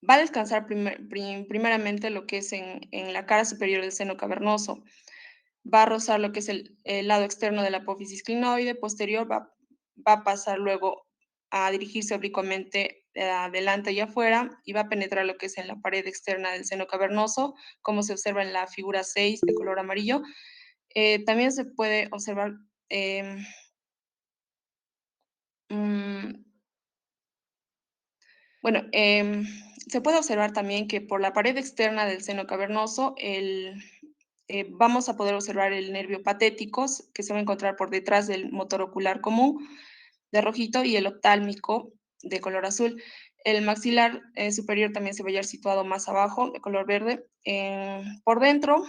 va a descansar primeramente lo que es en la cara superior del seno cavernoso. Va a rozar lo que es el lado externo de la apófisis clinoide, posterior va a pasar luego a dirigirse oblicuamente adelante y afuera y va a penetrar lo que es en la pared externa del seno cavernoso, como se observa en la figura 6 de color amarillo. También se puede observar, em, mm, bueno, se puede observar también que por la pared externa del seno cavernoso, vamos a poder observar el nervio patético, que se va a encontrar por detrás del motor ocular común, de rojito, y el oftálmico, de color azul. El maxilar superior también se va a hallar situado más abajo, de color verde. Por dentro,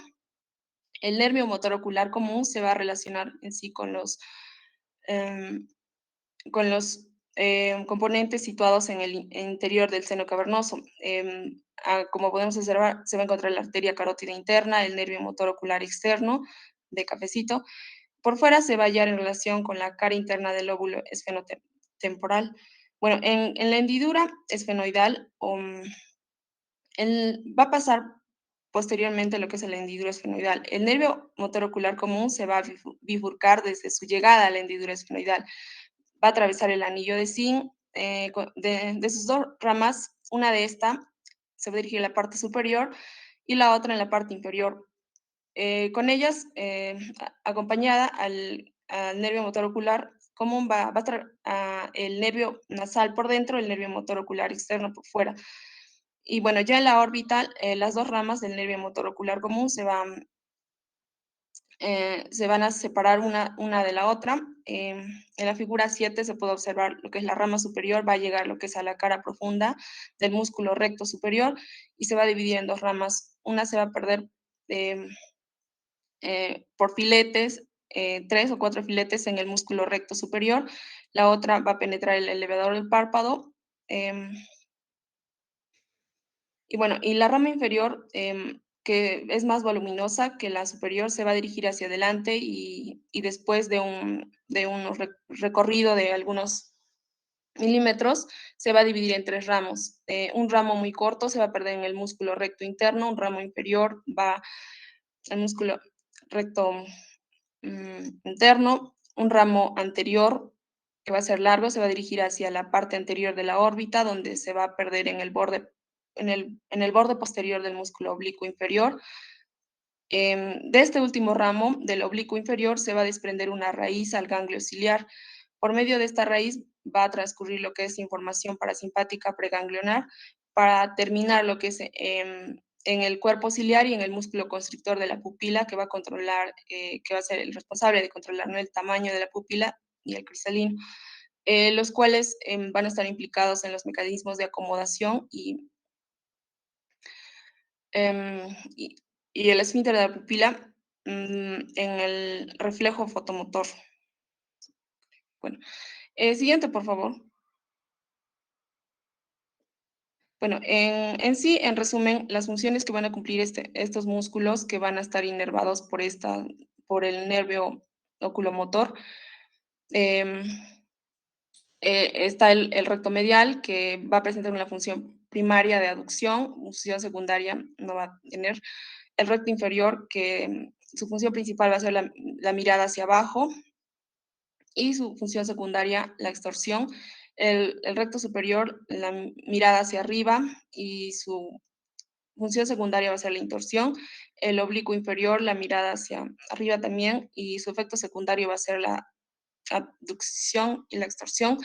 el nervio motor ocular común se va a relacionar en sí em, con los componentes situados en el interior del seno cavernoso. Como podemos observar, se va a encontrar la arteria carótida interna, el nervio motor ocular externo, de cafecito. Por fuera se va a hallar en relación con la cara interna del lóbulo esfenotemporal. Bueno, en la hendidura esfenoidal va a pasar posteriormente lo que es la hendidura esfenoidal. El nervio motor ocular común se va a bifurcar desde su llegada a la hendidura esfenoidal. Va a atravesar el anillo de zinc de sus dos ramas, una de esta se va a dirigir a la parte superior y la otra en la parte inferior. Con ellas, acompañada al nervio motor ocular común, va a estar el nervio nasal por dentro, el nervio motor ocular externo por fuera. Y bueno, ya en la órbita, las dos ramas del nervio motor ocular común se van a separar una de la otra. En la figura 7 se puede observar lo que es la rama superior, va a llegar lo que es a la cara profunda del músculo recto superior y se va a dividir en dos ramas. Una se va a perder por filetes, 3 o 4 filetes en el músculo recto superior. La otra va a penetrar el elevador del párpado. Y bueno, y la rama inferior, que es más voluminosa que la superior, se va a dirigir hacia adelante y después de un recorrido de algunos milímetros, se va a dividir en 3 ramos. Un ramo muy corto se va a perder en el músculo recto interno, un ramo inferior va al músculo recto interno, un ramo anterior que va a ser largo, se va a dirigir hacia la parte anterior de la órbita, donde se va a perder en el borde, en el borde posterior del músculo oblicuo inferior. De este último ramo, del oblicuo inferior, se va a desprender una raíz al ganglio ciliar. Por medio de esta raíz va a transcurrir lo que es información parasimpática preganglionar para terminar lo que es en el cuerpo ciliar y en el músculo constrictor de la pupila, que va a controlar, que va a ser el responsable de controlar, ¿no?, el tamaño de la pupila y el cristalino, los cuales van a estar implicados en los mecanismos de acomodación em, y, y el esfínter de la pupila en el reflejo fotomotor. Bueno, siguiente, por favor. Bueno, en sí, en resumen, las funciones que van a cumplir estos músculos que van a estar inervados por el nervio oculomotor, em, está el recto medial, que va a presentar una función primaria de aducción, función secundaria no va a tener. El recto inferior, que su función principal va a ser la mirada hacia abajo, y su función secundaria, la extorsión. El recto superior, la mirada hacia arriba, y su función secundaria va a ser la intorsión. El oblicuo inferior, la mirada hacia arriba también, y su efecto secundario va a ser la abducción y la extorsión.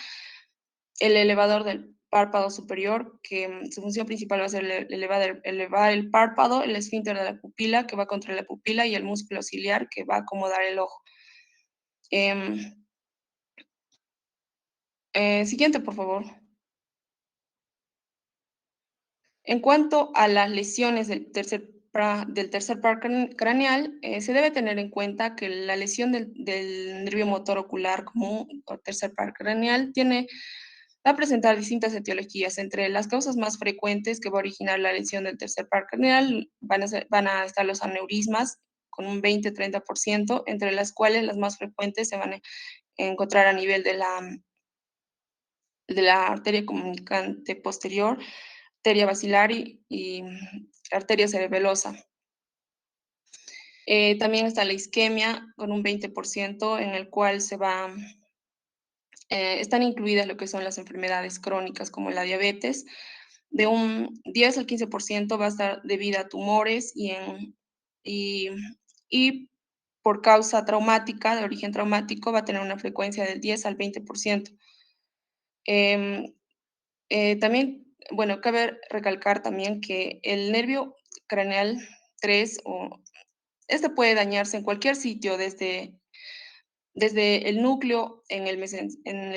El elevador del párpado superior, que su función principal va a ser elevar el párpado, el esfínter de la pupila, que va a controlar la pupila, y el músculo ciliar, que va a acomodar el ojo. Siguiente, por favor. En cuanto a las lesiones del tercer par craneal, se debe tener en cuenta que la lesión del nervio motor ocular común o tercer par craneal va a presentar distintas etiologías. Entre las causas más frecuentes que va a originar la lesión del tercer par craneal van a estar los aneurismas con un 20-30%, entre las cuales las más frecuentes se van a encontrar a nivel de la arteria comunicante posterior, arteria basilar y arteria cerebelosa. También está la isquemia con un 20%, en el cual están incluidas lo que son las enfermedades crónicas como la diabetes. De un 10 al 15% va a estar debido a tumores y, y por causa traumática, de origen traumático, va a tener una frecuencia del 10 al 20%. También, bueno, cabe recalcar también que el nervio craneal 3 este puede dañarse en cualquier sitio, desde el núcleo en el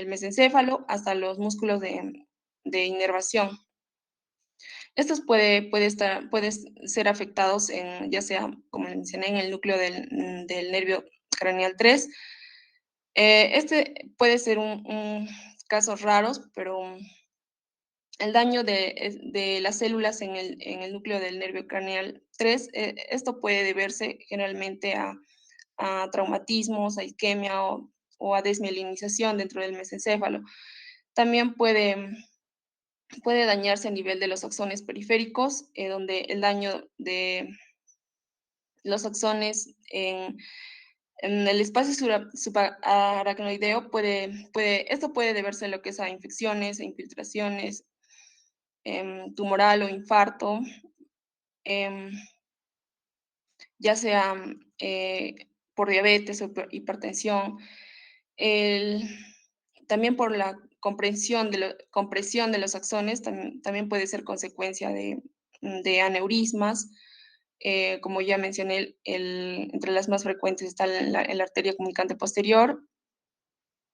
mesencéfalo hasta los músculos de inervación. Estos pueden ser afectados ya sea, como les mencioné, en el núcleo del nervio craneal 3. Este puede ser un casos raros, pero el daño de las células en el núcleo del nervio craneal 3, esto puede deberse generalmente a traumatismos, a isquemia o a desmielinización dentro del mesencéfalo. También puede dañarse a nivel de los axones periféricos, donde el daño los axones en el espacio subaracnoideo esto puede deberse a lo que es a infecciones, a infiltraciones, tumoral o infarto, em, ya sea por diabetes o por hipertensión, el- también por la compresión de los axones, también puede ser consecuencia de aneurismas. Como ya mencioné, entre las más frecuentes está la arteria comunicante posterior.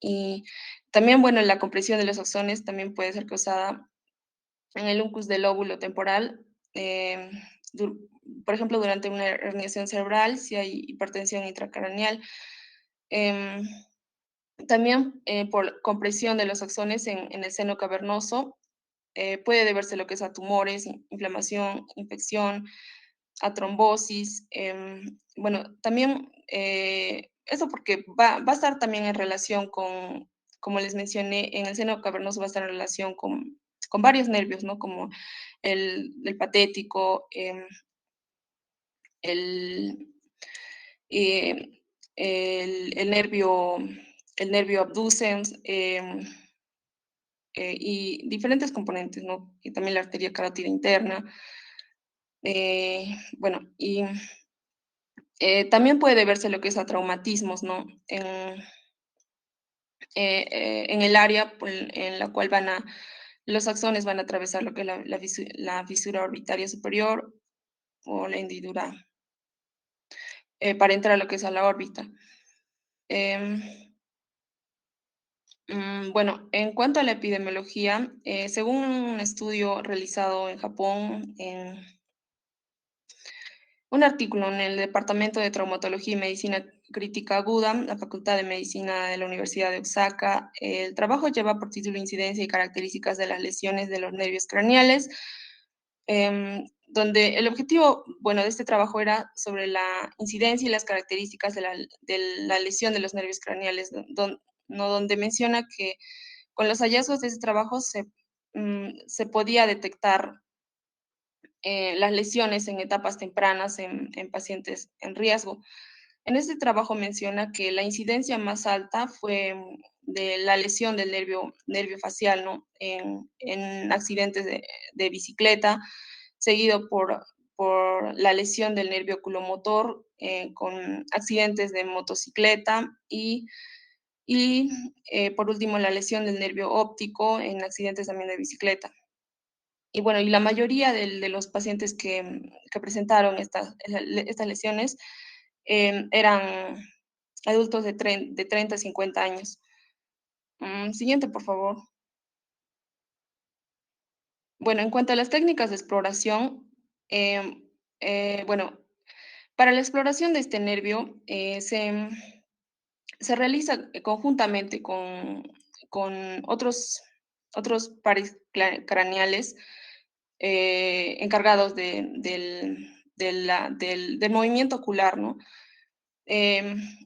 Y también, bueno, la compresión de los axones también puede ser causada en el uncus del lóbulo temporal, dur- por ejemplo, durante una herniación cerebral, si hay hipertensión intracraneal. Em, También por compresión de los axones en el seno cavernoso, puede deberse lo que es a tumores, inflamación, infección, a trombosis. Bueno, también eso porque va a estar también en relación con, como les mencioné, en el seno cavernoso va a estar en relación con varios nervios, ¿no? Como el patético, el, eh, el nervio, el nervio abducens, y diferentes componentes, ¿no? Y también la arteria carótida interna. Bueno, y también puede deberse lo que es a traumatismos, ¿no? En el área en la cual los axones van a atravesar lo que es la fisura orbitaria superior o la hendidura para entrar a lo que es a la órbita. Em, bueno, en cuanto a la epidemiología, según un estudio realizado en Japón, en un artículo en el Departamento de Traumatología y Medicina Crítica Aguda, la Facultad de Medicina de la Universidad de Osaka. El trabajo lleva por título Incidencia y características de las lesiones de los nervios craneales, donde el objetivo, bueno, de este trabajo era sobre la incidencia y las características de la lesión de los nervios craneales, donde menciona que con los hallazgos de ese trabajo se podía detectar las lesiones en etapas tempranas en pacientes en riesgo. En este trabajo menciona que la incidencia más alta fue de la lesión del nervio facial, ¿no? En accidentes de bicicleta, seguido por la lesión del nervio oculomotor con accidentes de motocicleta y por último la lesión del nervio óptico en accidentes también de bicicleta. Y bueno, y la mayoría de los pacientes que presentaron estas lesiones eran adultos de 30 a 50 años. Siguiente, por favor. Bueno, en cuanto a las técnicas de exploración, em, bueno, para la exploración de este nervio se realiza conjuntamente con otros pares craneales encargados del movimiento ocular, ¿no?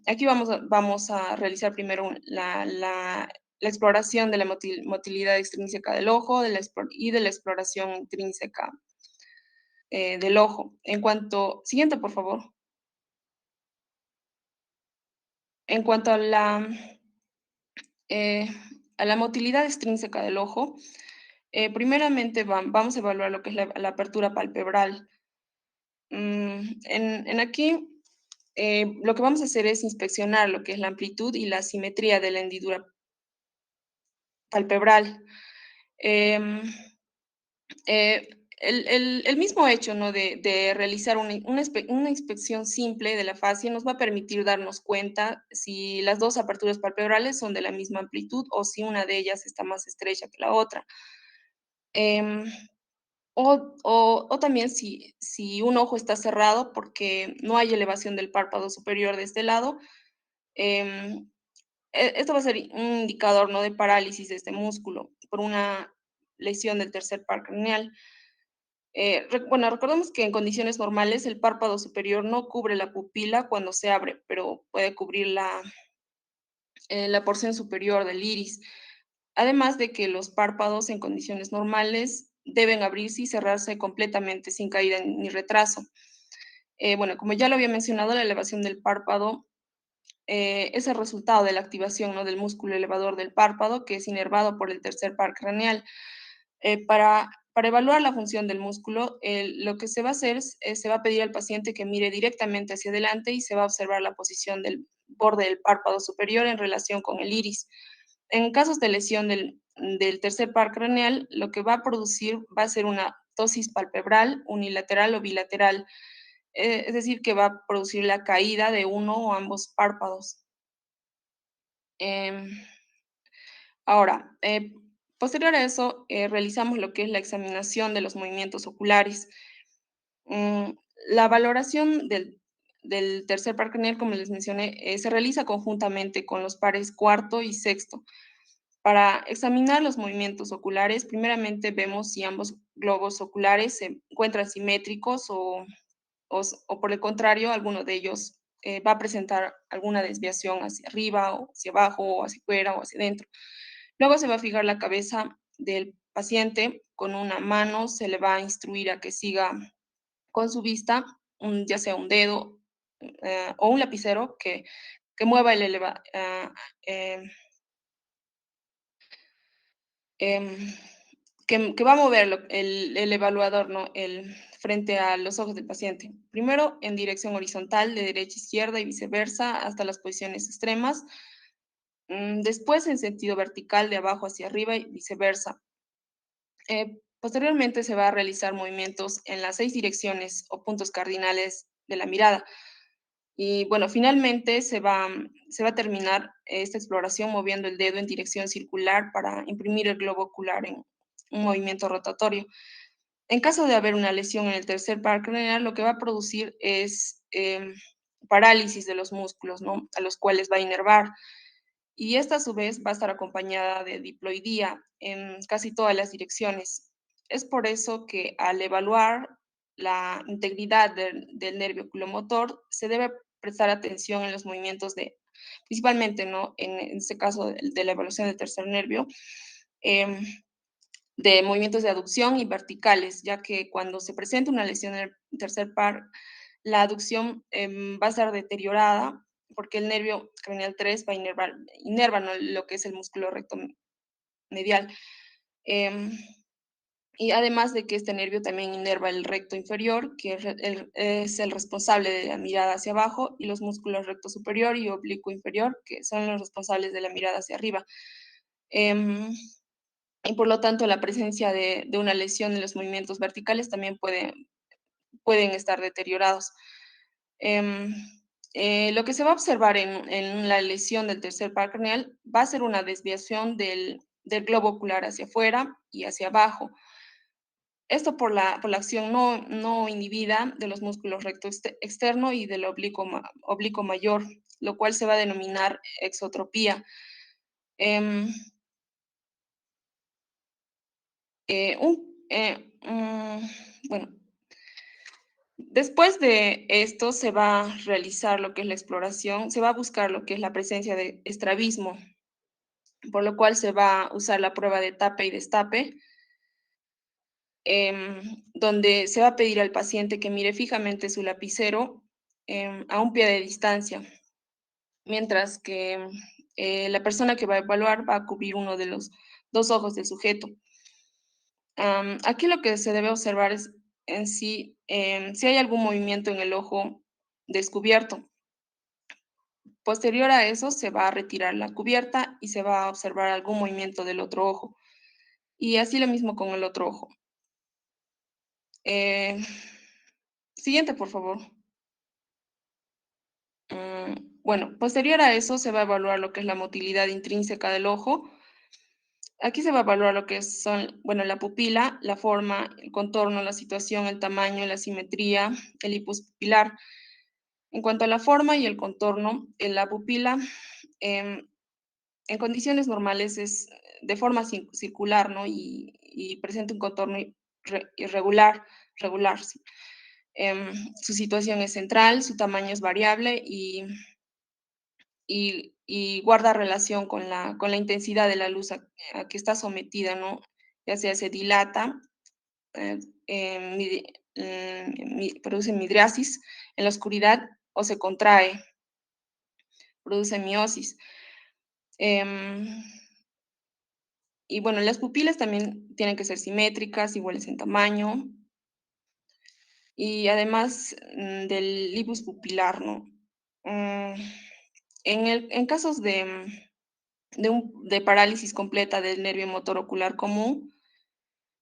Aquí vamos a realizar primero la exploración de la motilidad extrínseca del ojo y de la exploración intrínseca del ojo. Siguiente, por favor. En cuanto eh, a la motilidad extrínseca del ojo, primeramente vamos a evaluar lo que es la apertura palpebral. En aquí, lo que vamos a hacer es inspeccionar lo que es la amplitud y la simetría de la hendidura palpebral. Em, el mismo hecho, ¿no? de realizar una inspección simple de la fascia nos va a permitir darnos cuenta si las dos aperturas palpebrales son de la misma amplitud o si una de ellas está más estrecha que la otra. Em, o también si un ojo está cerrado porque no hay elevación del párpado superior de este lado, em, esto va a ser un indicador, ¿no? de parálisis de este músculo por una lesión del tercer par craneal. Bueno, recordemos que en condiciones normales el párpado superior no cubre la pupila cuando se abre, pero puede cubrir la porción superior del iris. Además de que los párpados en condiciones normales deben abrirse y cerrarse completamente sin caída ni retraso. Bueno, como ya lo había mencionado, la elevación del párpado es el resultado de la activación, ¿no?, del músculo elevador del párpado, que es inervado por el tercer par craneal. Para evaluar la función del músculo, lo que se va a hacer se va a pedir al paciente que mire directamente hacia adelante y se va a observar la posición del borde del párpado superior en relación con el iris. En casos de lesión del tercer par craneal, lo que va a producir va a ser una ptosis palpebral unilateral o bilateral, es decir, que va a producir la caída de uno o ambos párpados. Em, Ahora, posterior a eso, realizamos lo que es la examinación de los movimientos oculares. Mm, la valoración del tercer par craneal, como les mencioné, se realiza conjuntamente con los pares cuarto y sexto. Para examinar los movimientos oculares, primeramente vemos si ambos globos oculares se encuentran simétricos o por el contrario, alguno de ellos va a presentar alguna desviación hacia arriba o hacia abajo o hacia afuera o hacia adentro. Luego se va a fijar la cabeza del paciente con una mano, se le va a instruir a que siga con su vista, ya sea un dedo o un lapicero que mueva el eleva, em, que va a mover el evaluador, ¿no?, frente a los ojos del paciente. Primero en dirección horizontal, de derecha a izquierda y viceversa, hasta las posiciones extremas. Después en sentido vertical, de abajo hacia arriba y viceversa. Posteriormente se va a realizar movimientos en las 6 direcciones o puntos cardinales de la mirada. Y bueno, finalmente se va a terminar esta exploración moviendo el dedo en dirección circular para imprimir el globo ocular en un movimiento rotatorio. En caso de haber una lesión en el tercer par craneal, lo que va a producir es parálisis de los músculos, ¿no?, a los cuales va a inervar. Y esta a su vez va a estar acompañada de diploidía en casi todas las direcciones. Es por eso que al evaluar la integridad del nervio oculomotor, se debe prestar atención en los movimientos principalmente, ¿no?, en este caso de la evaluación del tercer nervio, em, de movimientos de aducción y verticales, ya que cuando se presenta una lesión en el tercer par, la aducción va a estar deteriorada porque el nervio craneal 3 va a inerva, ¿no?, lo que es el músculo recto medial. Em, y además de que este nervio también inerva el recto inferior, que es el responsable de la mirada hacia abajo, y los músculos recto superior y oblicuo inferior, que son los responsables de la mirada hacia arriba. Em, y por lo tanto, la presencia de una lesión en los movimientos verticales también pueden estar deteriorados. Em, lo que se va a observar en la lesión del tercer par craneal va a ser una desviación del globo ocular hacia afuera y hacia abajo. Esto por la acción no inhibida de los músculos recto externo y del oblicuo mayor, lo cual se va a denominar exotropía. Em, bueno, después de esto se va a realizar lo que es la exploración, se va a buscar lo que es la presencia de estrabismo, por lo cual se va a usar la prueba de tape y destape, donde se va a pedir al paciente que mire fijamente su lapicero a un pie de distancia, mientras que la persona que va a evaluar va a cubrir uno de los dos ojos del sujeto. Aquí lo que se debe observar es en sí si hay algún movimiento en el ojo descubierto. Posterior a eso se va a retirar la cubierta y se va a observar algún movimiento del otro ojo. Y así lo mismo con el otro ojo. Eh, Siguiente, por favor. Bueno, posterior a eso se va a evaluar lo que es la motilidad intrínseca del ojo. Aquí se va a evaluar lo que son, bueno, la pupila, la forma, el contorno, la situación, el tamaño, la simetría, el hipus pupilar. En cuanto a la forma y el contorno, en la pupila, em, en condiciones normales es de forma circular, ¿no? Y presenta un contorno irregular, regular, sí. Su situación es central, su tamaño es variable y guarda relación con la intensidad de la luz a que está sometida, ¿no? Ya sea se dilata, eh, produce midriasis, en la oscuridad o se contrae, produce miosis. Em, y bueno, las pupilas también tienen que ser simétricas, iguales en tamaño y además del libus pupilar, ¿no? Mm, en casos de parálisis completa del nervio motor ocular común,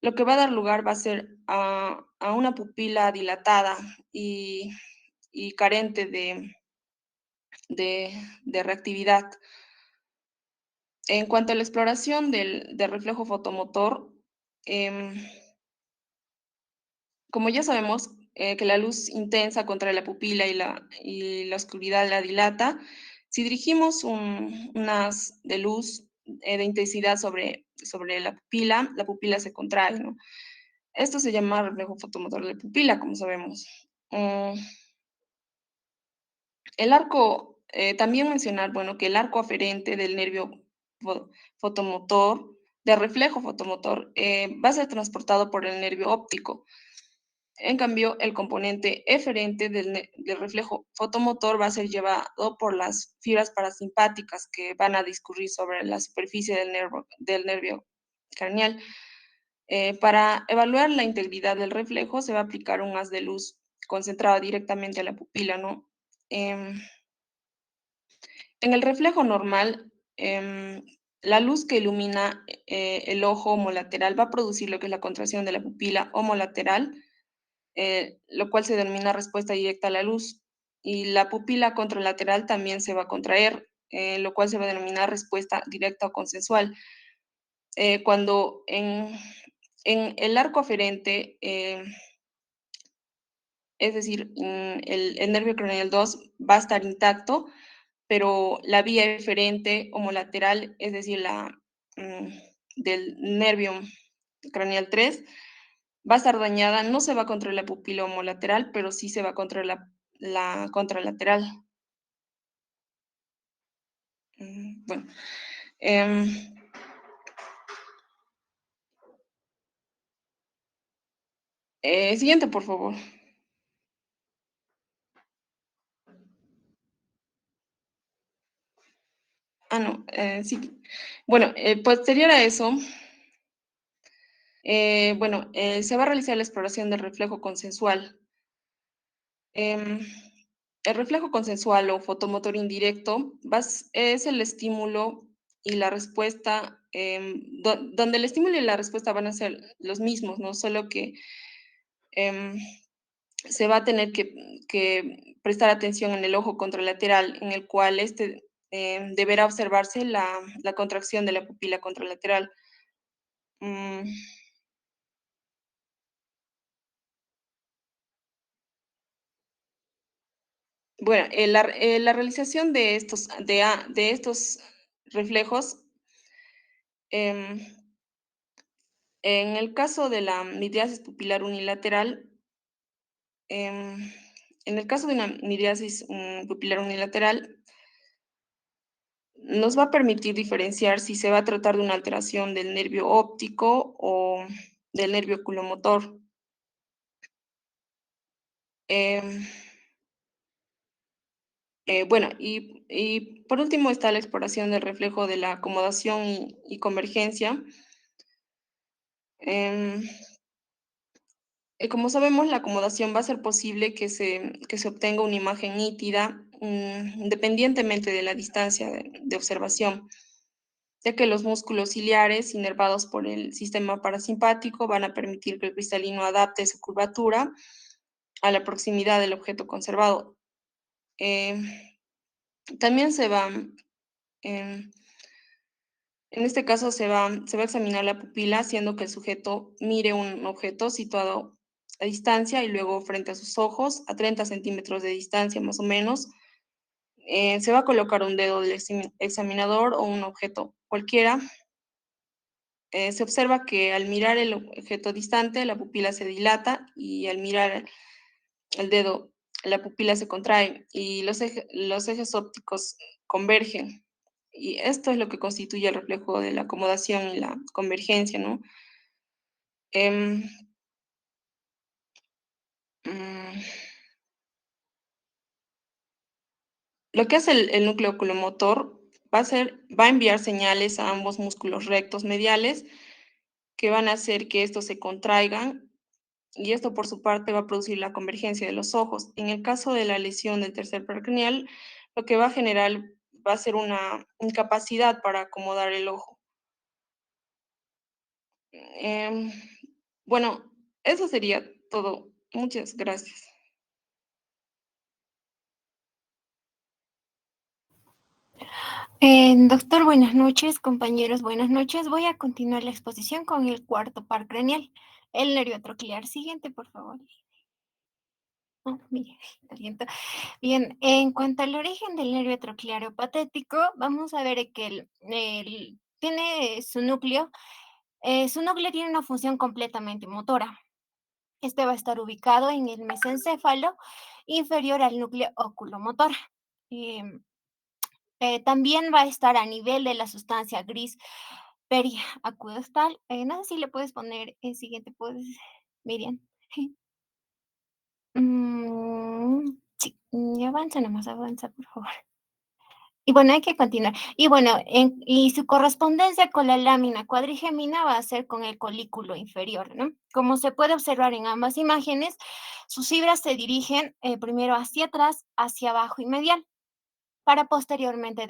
lo que va a dar lugar va a ser a una pupila dilatada y, y carente de, de reactividad. En cuanto a la exploración del reflejo fotomotor, em, como ya sabemos que la luz intensa contra la pupila y la oscuridad la dilata, si dirigimos un haz de luz de intensidad sobre la pupila se contrae, ¿no? Esto se llama reflejo fotomotor de pupila, como sabemos. Mm, el arco, también mencionar, bueno, que el arco aferente del nervio fotomotor, de reflejo fotomotor, va a ser transportado por el nervio óptico. En cambio, el componente eferente del reflejo fotomotor va a ser llevado por las fibras parasimpáticas que van a discurrir sobre la superficie del nervio craneal. Para evaluar la integridad del reflejo se va a aplicar un haz de luz concentrado directamente a la pupila, ¿no? Em, en el reflejo normal, la luz que ilumina el ojo homolateral va a producir lo que es la contracción de la pupila homolateral, lo cual se denomina respuesta directa a la luz. Y la pupila contralateral también se va a contraer, lo cual se va a denominar respuesta directa o consensual. Cuando en el arco aferente, es decir, el nervio craneal 2 va a estar intacto, pero la vía eferente homolateral, es decir, mm, del nervio craneal 3, va a estar dañada, no se va contra la pupila homolateral, pero sí se va contra la contralateral. Bueno, em, siguiente, por favor. Ah, no, sí. Bueno, posterior a eso, bueno, se va a realizar la exploración del reflejo consensual. Em, el reflejo consensual o fotomotor indirecto es el estímulo y la respuesta, donde el estímulo y la respuesta van a ser los mismos, ¿no? Solo que em, se va a tener que prestar atención en el ojo contralateral, en el cual deberá observarse la contracción de la pupila contralateral. Mm, bueno, la realización de estos reflejos, em, en el caso de la miriasis pupilar unilateral, em, en el caso de una miriasis pupilar unilateral, nos va a permitir diferenciar si se va a tratar de una alteración del nervio óptico o del nervio oculomotor. Em, bueno, y por último está la exploración del reflejo de la acomodación y convergencia. Em, como sabemos, la acomodación va a ser posible que se obtenga una imagen nítida, independientemente de la distancia de observación, ya que los músculos ciliares inervados por el sistema parasimpático van a permitir que el cristalino adapte su curvatura a la proximidad del objeto conservado. Em, también em, en este caso se va a examinar la pupila, haciendo que el sujeto mire un objeto situado a distancia y luego frente a sus ojos, a 30 centímetros de distancia más o menos. Se va a colocar un dedo del examinador o un objeto cualquiera. Se observa que al mirar el objeto distante, la pupila se dilata y al mirar el dedo, la pupila se contrae y los ejes ópticos convergen. Y esto es lo que constituye el reflejo de la acomodación y la convergencia, ¿no? Em, mm, Lo que hace el núcleo oculomotor va a enviar señales a ambos músculos rectos mediales que van a hacer que estos se contraigan y esto por su parte va a producir la convergencia de los ojos. En el caso de la lesión del tercer par craneal, lo que va a generar va a ser una incapacidad para acomodar el ojo. Em, bueno, eso sería todo. Muchas gracias. Doctor, buenas noches, compañeros, buenas noches. Voy a continuar la exposición con el cuarto par craneal, el nervio troclear. Siguiente, por favor. Oh, mire, lo siento. Bien, en cuanto al origen del nervio troclear patético, vamos a ver que tiene su núcleo tiene una función completamente motora. Este va a estar ubicado en el mesencéfalo inferior al núcleo oculomotor. Em, también va a estar a nivel de la sustancia gris periacudostal. No sé si le puedes poner el siguiente, puedes, Miriam. Sí, y avanza nomás, avanza, por favor. Y bueno, hay que continuar. Y bueno, y su correspondencia con la lámina cuadrigemina va a ser con el colículo inferior, ¿no? Como se puede observar en ambas imágenes, sus fibras se dirigen primero hacia atrás, hacia abajo y medial, para posteriormente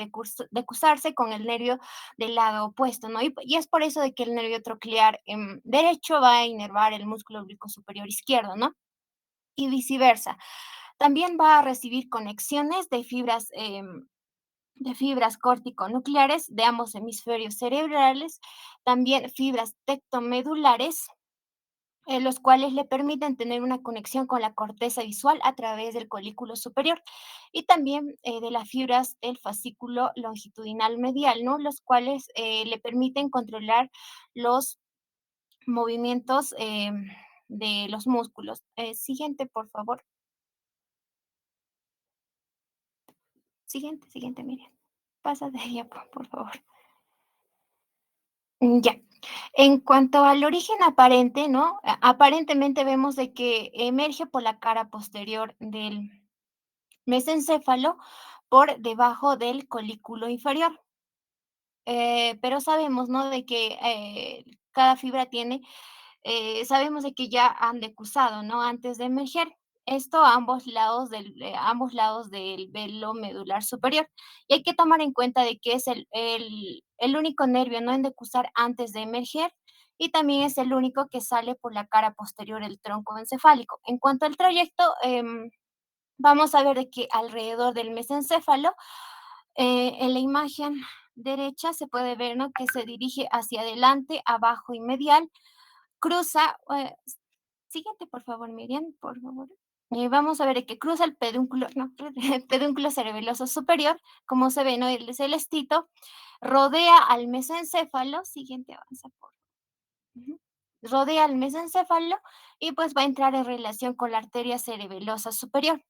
decusarse con el nervio del lado opuesto, ¿no? Y es por eso de que el nervio troclear derecho va a inervar el músculo oblicuo superior izquierdo, ¿no? Y viceversa. También va a recibir conexiones de fibras córtico-nucleares de ambos hemisferios cerebrales, también fibras tectomedulares, los cuales le permiten tener una conexión con la corteza visual a través del colículo superior y también de las fibras del fascículo longitudinal medial, ¿no? Los cuales le permiten controlar los movimientos de los músculos. Siguiente, por favor. Siguiente, miren. Pasa de ella, por favor. Ya. En cuanto al origen aparente, ¿no? Aparentemente vemos de que emerge por la cara posterior del mesencéfalo por debajo del colículo inferior. Pero sabemos, ¿no? De que cada fibra sabemos de que ya han decusado, ¿no? Antes de emerger. Esto a ambos lados del velo medular superior. Y hay que tomar en cuenta de que es el único nervio, ¿no? En decusar antes de emerger. Y también es el único que sale por la cara posterior del tronco encefálico. En cuanto al trayecto, vamos a ver de que alrededor del mesencéfalo, en la imagen derecha se puede ver, ¿no? Que se dirige hacia adelante, abajo y medial, cruza, siguiente por favor, Miriam, por favor. Vamos a ver de que cruza el pedúnculo, no, el pedúnculo cerebeloso superior, como se ve, ¿no? El celestito, rodea al mesencéfalo, siguiente avanza por ujú. Rodea al mesencéfalo y pues va a entrar en relación con la arteria cerebelosa superior.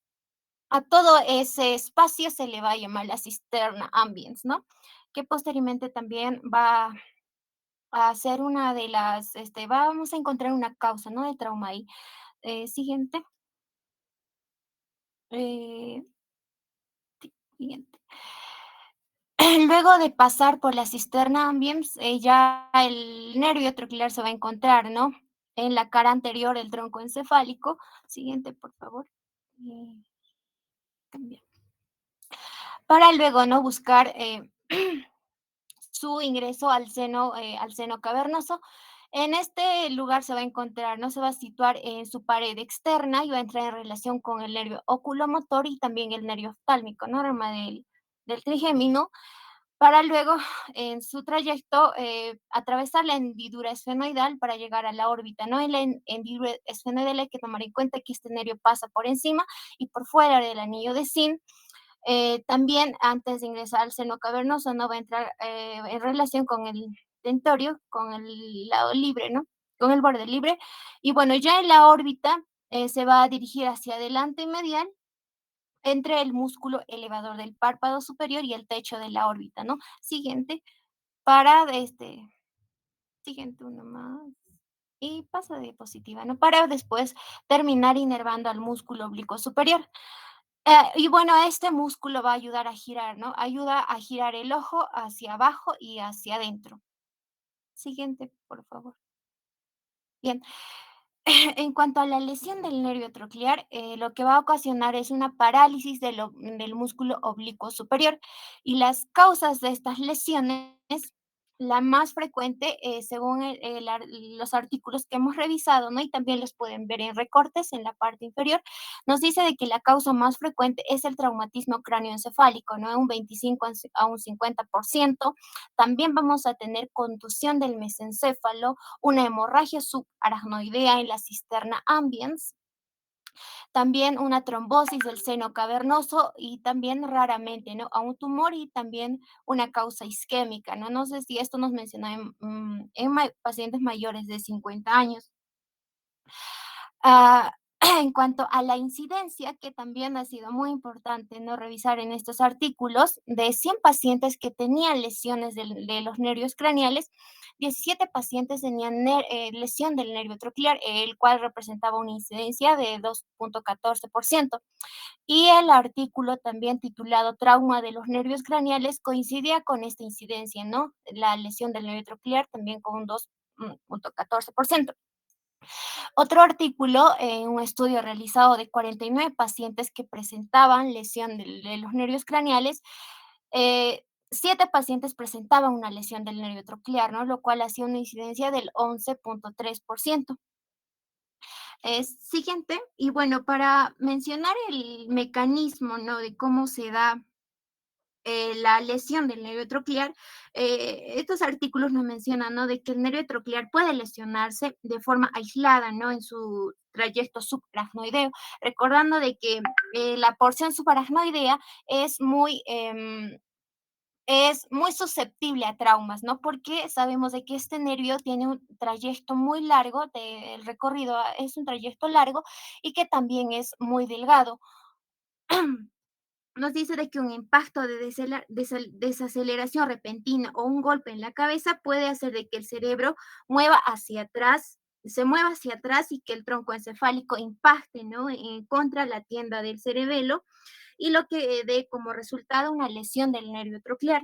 A todo ese espacio se le va a llamar la cisterna ambiens, ¿no? Que posteriormente también va a ser una de las, vamos a encontrar una causa, ¿no? De trauma ahí. Siguiente. eh, Siguiente. Luego de pasar por la cisterna ambiens, ya el nervio troquilar se va a encontrar, ¿no? En la cara anterior del tronco encefálico. Siguiente, por favor. Eh, Cambiar. Para luego, ¿no? Buscar su ingreso al seno cavernoso. En este lugar se va a encontrar, no se va a situar en su pared externa y va a entrar en relación con el nervio oculomotor y también el nervio oftálmico, ¿no? Rama del trigémino, para luego en su trayecto atravesar la hendidura esfenoidal para llegar a la órbita, ¿no? En la hendidura esfenoidal hay que tomar en cuenta que este nervio pasa por encima y por fuera del anillo de Sim. También antes de ingresar al seno cavernoso, ¿no? Va a entrar en relación con el tentorio, con el lado libre, ¿no? Con el borde libre. Y bueno, ya en la órbita se va a dirigir hacia adelante y medial entre el músculo elevador del párpado superior y el techo de la órbita, ¿no? Para siguiente uno más. Y pasa de diapositiva, ¿no? Para después terminar inervando al músculo oblicuo superior. Y bueno, este músculo va a ayudar a girar, ¿no? Ayuda a girar el ojo hacia abajo y hacia adentro. Siguiente, por favor. Bien. En cuanto a la lesión del nervio troclear, lo que va a ocasionar es una parálisis del músculo oblicuo superior. Y las causas de estas lesiones, la más frecuente, según los artículos que hemos revisado, ¿no? Y también los pueden ver en recortes en la parte inferior, nos dice de que la causa más frecuente es el traumatismo cráneoencefálico, ¿no? Un 25 a un 50%. También vamos a tener contusión del mesencéfalo, una hemorragia subaracnoidea en la cisterna ambiens, también una trombosis del seno cavernoso y también raramente, ¿no? A un tumor y también una causa isquémica, ¿no? No sé si esto nos menciona en pacientes mayores de 50 años. Ah, en cuanto a la incidencia, que también ha sido muy importante, ¿no? Revisar en estos artículos, de 100 pacientes que tenían lesiones de los nervios craneales, 17 pacientes tenían lesión del nervio troclear, el cual representaba una incidencia de 2.14%. Y el artículo también titulado Trauma de los nervios craneales coincidía con esta incidencia, ¿no? La lesión del nervio troclear también con un 2.14%. Otro artículo, un estudio realizado de 49 pacientes que presentaban lesión de los nervios craneales, 7 pacientes presentaban una lesión del nervio troclear, ¿no? Lo cual hacía una incidencia del 11.3%. Siguiente, y bueno, para mencionar el mecanismo, ¿no? De cómo se da la lesión del nervio troclear, estos artículos nos mencionan, ¿no? De que el nervio troclear puede lesionarse de forma aislada, ¿no? En su trayecto subaracnoideo, recordando de que la porción subaracnoidea es muy susceptible a traumas, ¿no? Porque sabemos de que este nervio tiene un trayecto muy largo, el recorrido es un trayecto largo y que también es muy delgado. Nos dice de que un impacto de desaceleración repentina o un golpe en la cabeza puede hacer de que el cerebro se mueva hacia atrás y que el tronco encefálico impacte, ¿no? Contra la tienda del cerebelo y lo que dé como resultado una lesión del nervio troclear.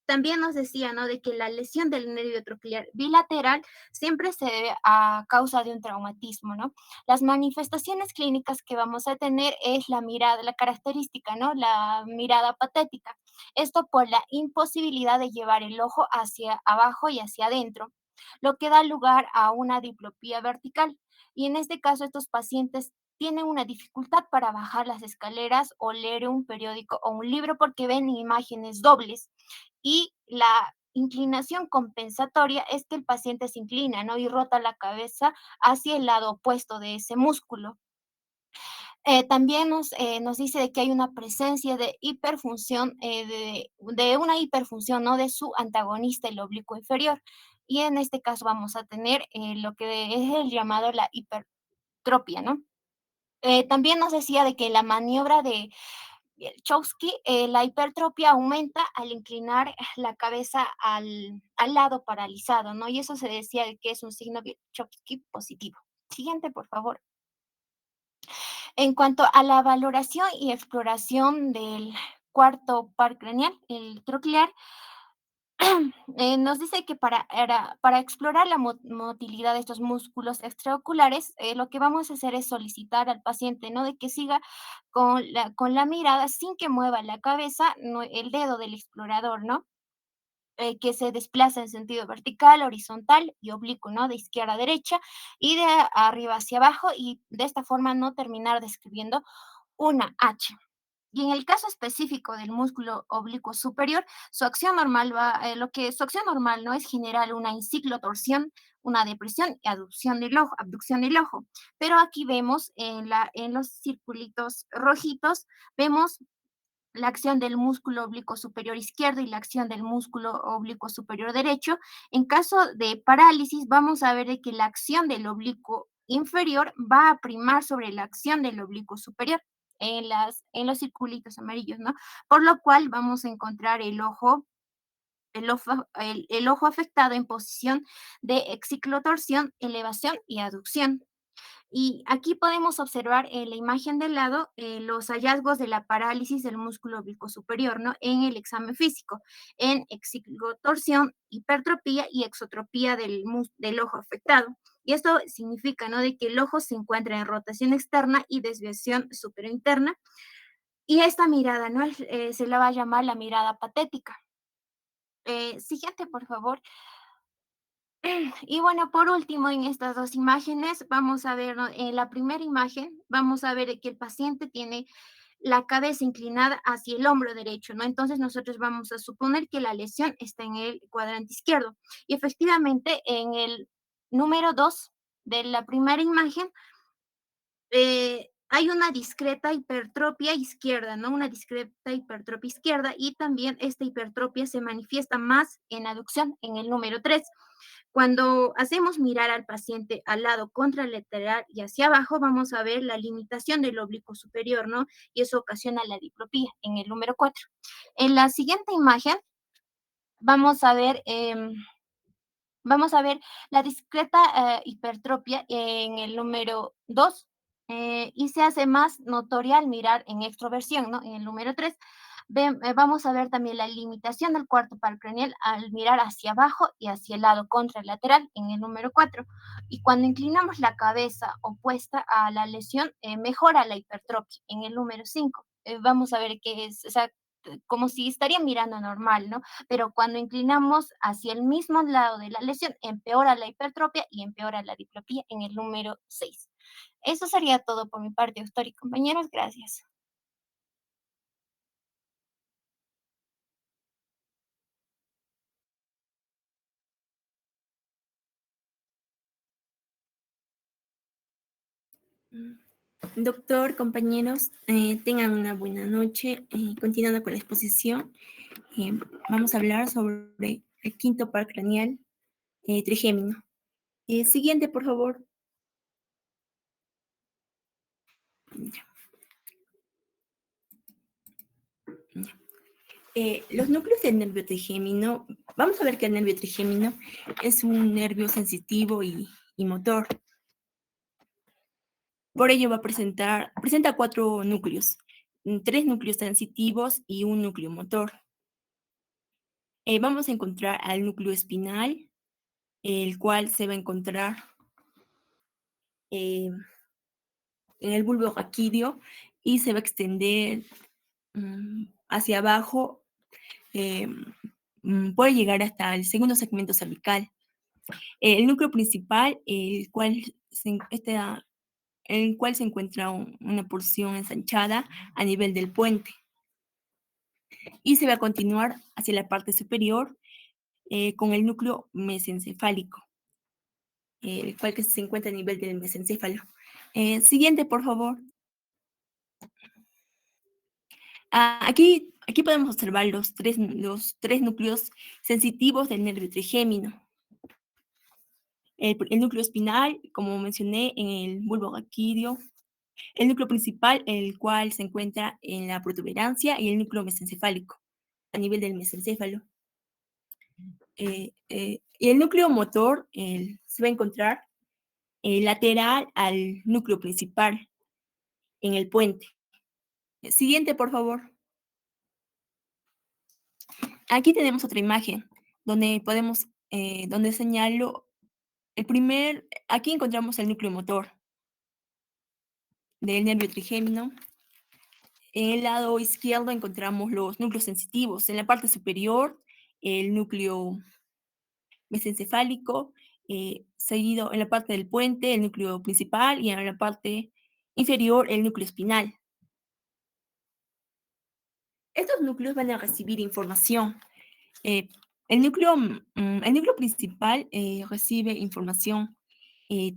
También nos decía, ¿no? De que la lesión del nervio troclear bilateral siempre se debe a causa de un traumatismo, ¿no? Las manifestaciones clínicas que vamos a tener es la mirada, la característica, ¿no? La mirada patética. Esto por la imposibilidad de llevar el ojo hacia abajo y hacia adentro, lo que da lugar a una diplopía vertical. Y en este caso, estos pacientes tienen una dificultad para bajar las escaleras o leer un periódico o un libro porque ven imágenes dobles y la inclinación compensatoria es que el paciente se inclina, ¿no? Y rota la cabeza hacia el lado opuesto de ese músculo. También nos dice de que hay una presencia de hiperfunción, de una hiperfunción, ¿no? De su antagonista, el oblicuo inferior. Y en este caso vamos a tener lo que es el llamado la hipertropia, ¿no? También nos decía de que la maniobra de Chomsky, la hipertrofia aumenta al inclinar la cabeza al lado paralizado, ¿no? Y eso se decía que es un signo de Chomsky positivo. Siguiente, por favor. En cuanto a la valoración y exploración del cuarto par craneal, el troclear, nos dice que para explorar la motilidad de estos músculos extraoculares, lo que vamos a hacer es solicitar al paciente, ¿no? De que siga con la mirada sin que mueva la cabeza, el dedo del explorador, ¿no? Que se desplaza en sentido vertical, horizontal y oblicuo, ¿no? De izquierda a derecha y de arriba hacia abajo y de esta forma no terminar describiendo una H. Y en el caso específico del músculo oblicuo superior, su acción normal no es generar una enciclotorsión, una depresión y abducción del ojo. Pero aquí vemos en los circulitos rojitos, vemos la acción del músculo oblicuo superior izquierdo y la acción del músculo oblicuo superior derecho. En caso de parálisis, vamos a ver de que la acción del oblicuo inferior va a primar sobre la acción del oblicuo superior en los circulitos amarillos, ¿no? Por lo cual vamos a encontrar el ojo afectado en posición de exciclotorsión, elevación y aducción. Y aquí podemos observar en la imagen del lado los hallazgos de la parálisis del músculo oblicuo superior, ¿no? En el examen físico, en exsilotorsión, hipertropía y exotropía del ojo afectado. Y esto significa, ¿no? De que el ojo se encuentra en rotación externa y desviación superinterna. Y esta mirada, ¿no? Se la va a llamar la mirada patética. Siguiente, por favor. Y bueno, por último, en estas dos imágenes, vamos a ver, ¿no? En la primera imagen, vamos a ver que el paciente tiene la cabeza inclinada hacia el hombro derecho, ¿no? Entonces nosotros vamos a suponer que la lesión está en el cuadrante izquierdo. Y efectivamente, en el número 2 de la primera imagen, hay una discreta hipertropia izquierda, ¿no? Una discreta hipertropia izquierda y también esta hipertropia se manifiesta más en aducción, en el número 3. Cuando hacemos mirar al paciente al lado contralateral y hacia abajo, vamos a ver la limitación del oblicuo superior, ¿no? Y eso ocasiona la diplopía en el número 4. En la siguiente imagen vamos a ver, la discreta hipertropia en el número 2 y se hace más notoria al mirar en extroversión, ¿no? En el número 3 vamos a ver también la limitación del cuarto par craneal al mirar hacia abajo y hacia el lado contralateral en el número 4. Y cuando inclinamos la cabeza opuesta a la lesión, mejora la hipertropia en el número 5. Vamos a ver que es, o sea, como si estaría mirando normal, ¿no? Pero cuando inclinamos hacia el mismo lado de la lesión, empeora la hipertropia y empeora la diplopía en el número 6. Eso sería todo por mi parte, doctor y compañeros. Gracias. Doctor, compañeros, tengan una buena noche. Continuando con la exposición, eh, vamos a hablar sobre el quinto par craneal trigémino. Siguiente, por favor. Los núcleos del nervio trigémino, vamos a ver que el nervio trigémino es un nervio sensitivo y motor. Por ello presenta 4 núcleos, 3 núcleos sensitivos y un núcleo motor. Vamos a encontrar al núcleo espinal, el cual se va a encontrar en el bulbo raquídeo y se va a extender hacia abajo, puede llegar hasta el segundo segmento cervical. El núcleo principal, el cual se encuentra una porción ensanchada a nivel del puente. Y se va a continuar hacia la parte superior con el núcleo mesencefálico, el cual que se encuentra a nivel del mesencéfalo. Siguiente, por favor. Aquí podemos observar los tres núcleos sensitivos del nervio trigémino. El núcleo espinal, como mencioné, en el bulbo raquídeo. El núcleo principal, el cual se encuentra en la protuberancia, y el núcleo mesencefálico, a nivel del mesencéfalo. Y el núcleo motor se va a encontrar lateral al núcleo principal, en el puente. Siguiente, por favor. Aquí tenemos otra imagen donde donde señalo aquí encontramos el núcleo motor del nervio trigémino. En el lado izquierdo encontramos los núcleos sensitivos. En la parte superior, el núcleo mesencefálico, seguido en la parte del puente, el núcleo principal, y en la parte inferior, el núcleo espinal. Estos núcleos van a recibir información. El núcleo principal recibe información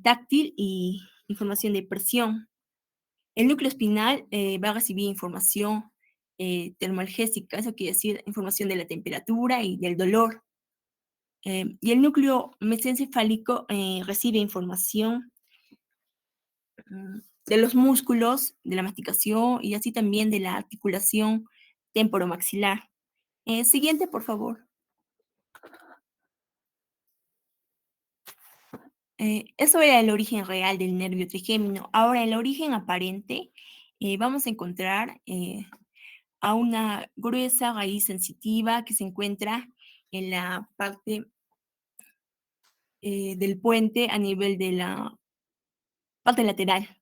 táctil y información de presión. El núcleo espinal va a recibir información termoalgésica, eso quiere decir información de la temperatura y del dolor. Y el núcleo mesencefálico recibe información de los músculos, de la masticación y así también de la articulación temporomaxilar. Siguiente, por favor. Eso era el origen real del nervio trigémino. Ahora, el origen aparente, vamos a encontrar a una gruesa raíz sensitiva que se encuentra en la parte del puente a nivel de la parte lateral.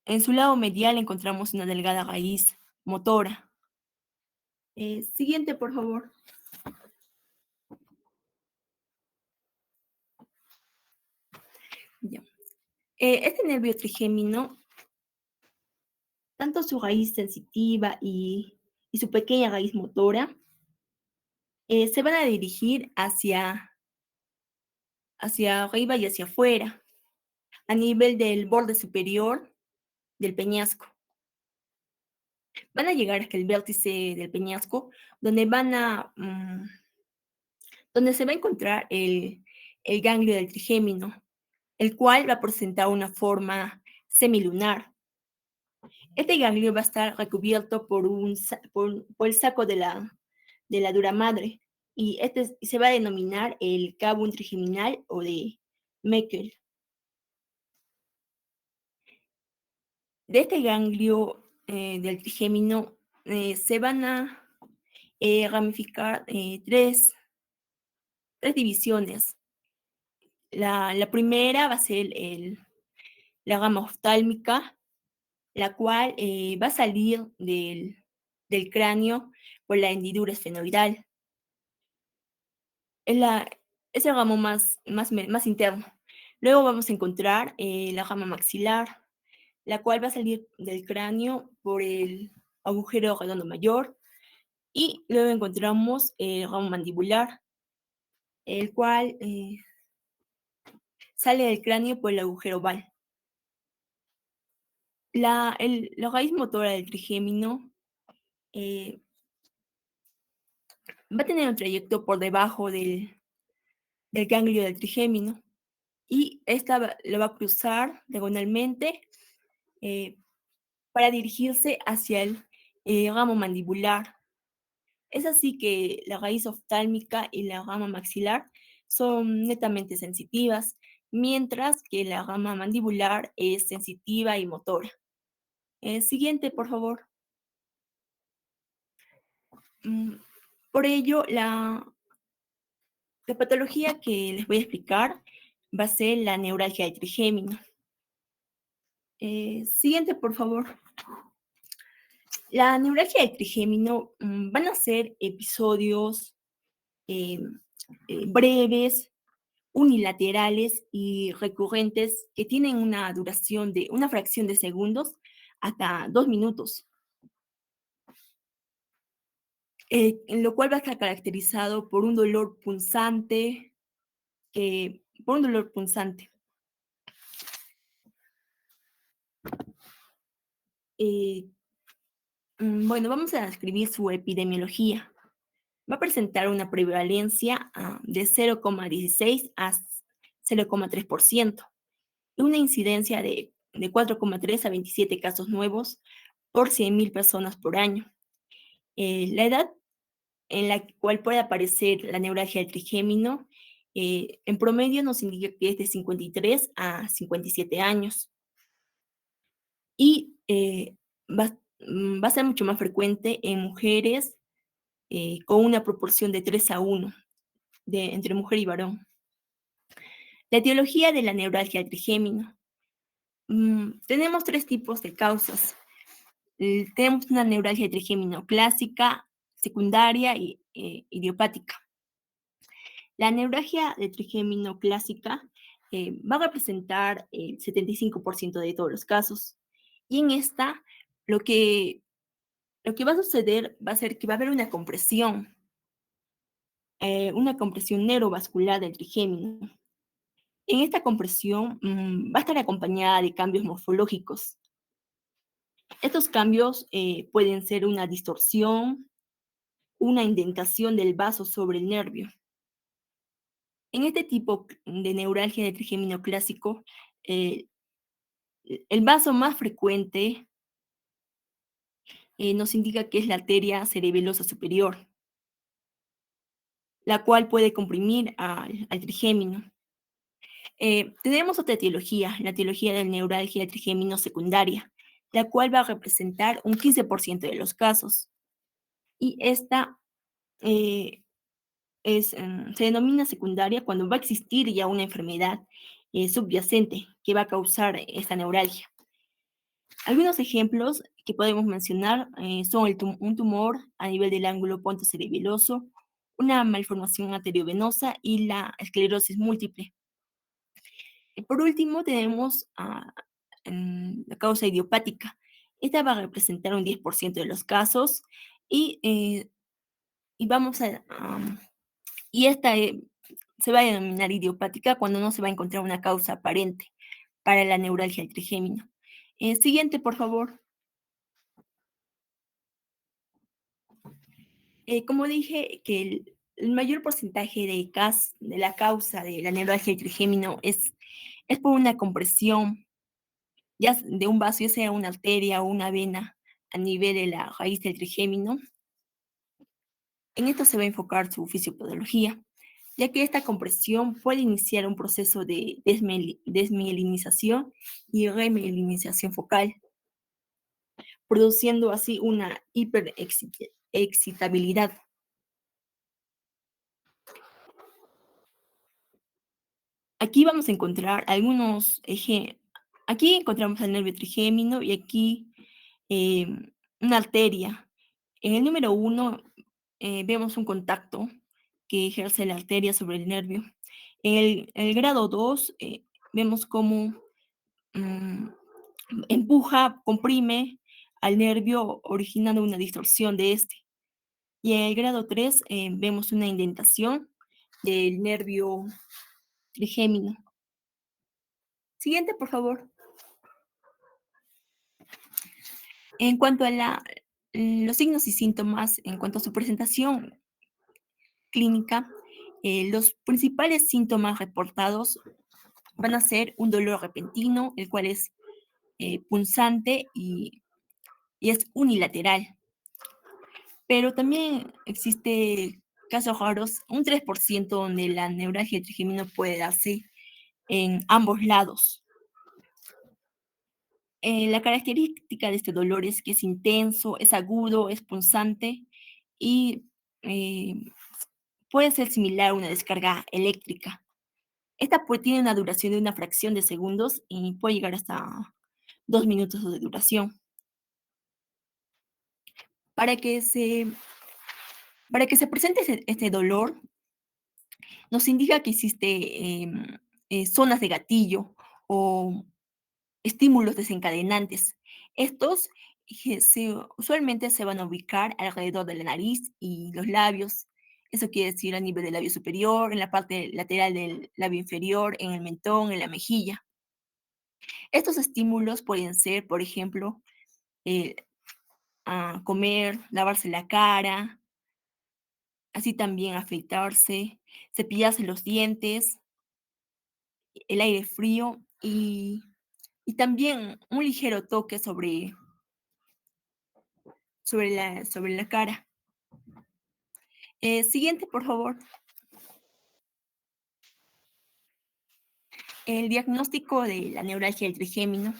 En su lado medial encontramos una delgada raíz motora. Siguiente, por favor. Ya. Este nervio trigémino, tanto su raíz sensitiva y su pequeña raíz motora, se van a dirigir hacia arriba y hacia afuera, a nivel del borde superior del peñasco. Van a llegar hasta el vértice del peñasco, donde donde se va a encontrar el ganglio del trigémino, el cual va a presentar una forma semilunar. Este ganglio va a estar recubierto por el saco de la dura madre, y se va a denominar el cabo trigeminal o de Meckel. De este ganglio del trigémino se van a ramificar tres divisiones. La primera va a ser la rama oftálmica, la cual va a salir del cráneo por la hendidura esfenoidal. Es el ramo más interno. Luego vamos a encontrar la rama maxilar, la cual va a salir del cráneo por el agujero redondo mayor, y luego encontramos el ramo mandibular, el cual sale del cráneo por el agujero oval. La raíz motora del trigémino va a tener un trayecto por debajo del ganglio del trigémino, y esta lo va a cruzar diagonalmente para dirigirse hacia el ramo mandibular. Es así que la raíz oftálmica y la rama maxilar son netamente sensitivas, mientras que la rama mandibular es sensitiva y motora. Siguiente, por favor. Por ello, la patología que les voy a explicar va a ser la neuralgia del trigémino. Siguiente, por favor. La neuralgia del trigémino van a ser episodios breves, unilaterales y recurrentes que tienen una duración de una fracción de segundos hasta 2 minutos, en lo cual va a estar caracterizado por un dolor punzante, Bueno, vamos a describir su epidemiología. Va a presentar una prevalencia de 0,16 a 0,3% y una incidencia de 4,3 a 27 casos nuevos por 100.000 personas por año. La edad en la cual puede aparecer la neuralgia del trigémino, en promedio nos indica que es de 53 a 57 años. Y va a ser mucho más frecuente en mujeres con una proporción de 3 a 1 entre mujer y varón. La etiología de la neuralgia del trigémino. Tenemos 3 tipos de causas. Tenemos una neuralgia de trigémino clásica, secundaria y idiopática. La neuralgia de trigémino clásica va a representar el 75% de todos los casos. Y en esta, lo que va a suceder va a ser que va a haber una compresión neurovascular del trigémino. En esta compresión va a estar acompañada de cambios morfológicos. Estos cambios pueden ser una distorsión, una indentación del vaso sobre el nervio. En este tipo de neuralgia de trigémino clásico, el vaso más frecuente nos indica que es la arteria cerebelosa superior, la cual puede comprimir al trigémino. Tenemos otra etiología, la etiología de neuralgia trigémino secundaria, la cual va a representar un 15% de los casos. Y esta se denomina secundaria cuando va a existir ya una enfermedad subyacente que va a causar esta neuralgia. Algunos ejemplos que podemos mencionar son un tumor a nivel del ángulo pontocerebeloso, una malformación arteriovenosa y la esclerosis múltiple. Y por último, tenemos la causa idiopática. Esta va a representar un 10% de los casos y, vamos a, y esta se va a denominar idiopática cuando no se va a encontrar una causa aparente para la neuralgia del trigémino. Siguiente, por favor. Como dije, que el mayor porcentaje de la causa de la neuralgia del trigémino es por una compresión ya de un vaso, ya sea una arteria o una vena a nivel de la raíz del trigémino. En esto se va a enfocar su fisiopatología, ya que esta compresión puede iniciar un proceso de desmielinización y remielinización focal, produciendo así una hiperexcitabilidad. Aquí vamos a encontrar algunos ejemplos. Aquí encontramos el nervio trigémino y aquí una arteria. En el número 1 vemos un contacto que ejerce la arteria sobre el nervio. En el grado 2 vemos cómo empuja, comprime al nervio originando una distorsión de este. Y en el grado 3 vemos una indentación del nervio trigémino. Siguiente, por favor. En cuanto a los signos y síntomas, en cuanto a su presentación clínica, los principales síntomas reportados van a ser un dolor repentino, el cual es punzante y es unilateral. Pero también existe casos raros, un 3% donde la neuralgia trigémino puede darse en ambos lados. La característica de este dolor es que es intenso, es agudo, es punzante y puede ser similar a una descarga eléctrica. Esta tiene una duración de una fracción de segundos y puede llegar hasta 2 minutos de duración. Para que se presente este dolor, nos indica que existe zonas de gatillo o estímulos desencadenantes. Estos usualmente se van a ubicar alrededor de la nariz y los labios. Eso quiere decir a nivel del labio superior, en la parte lateral del labio inferior, en el mentón, en la mejilla. Estos estímulos pueden ser, por ejemplo, comer, lavarse la cara, así también afeitarse, cepillarse los dientes, el aire frío y también un ligero toque sobre la cara. Siguiente, por favor. El diagnóstico de la neuralgia del trigémino.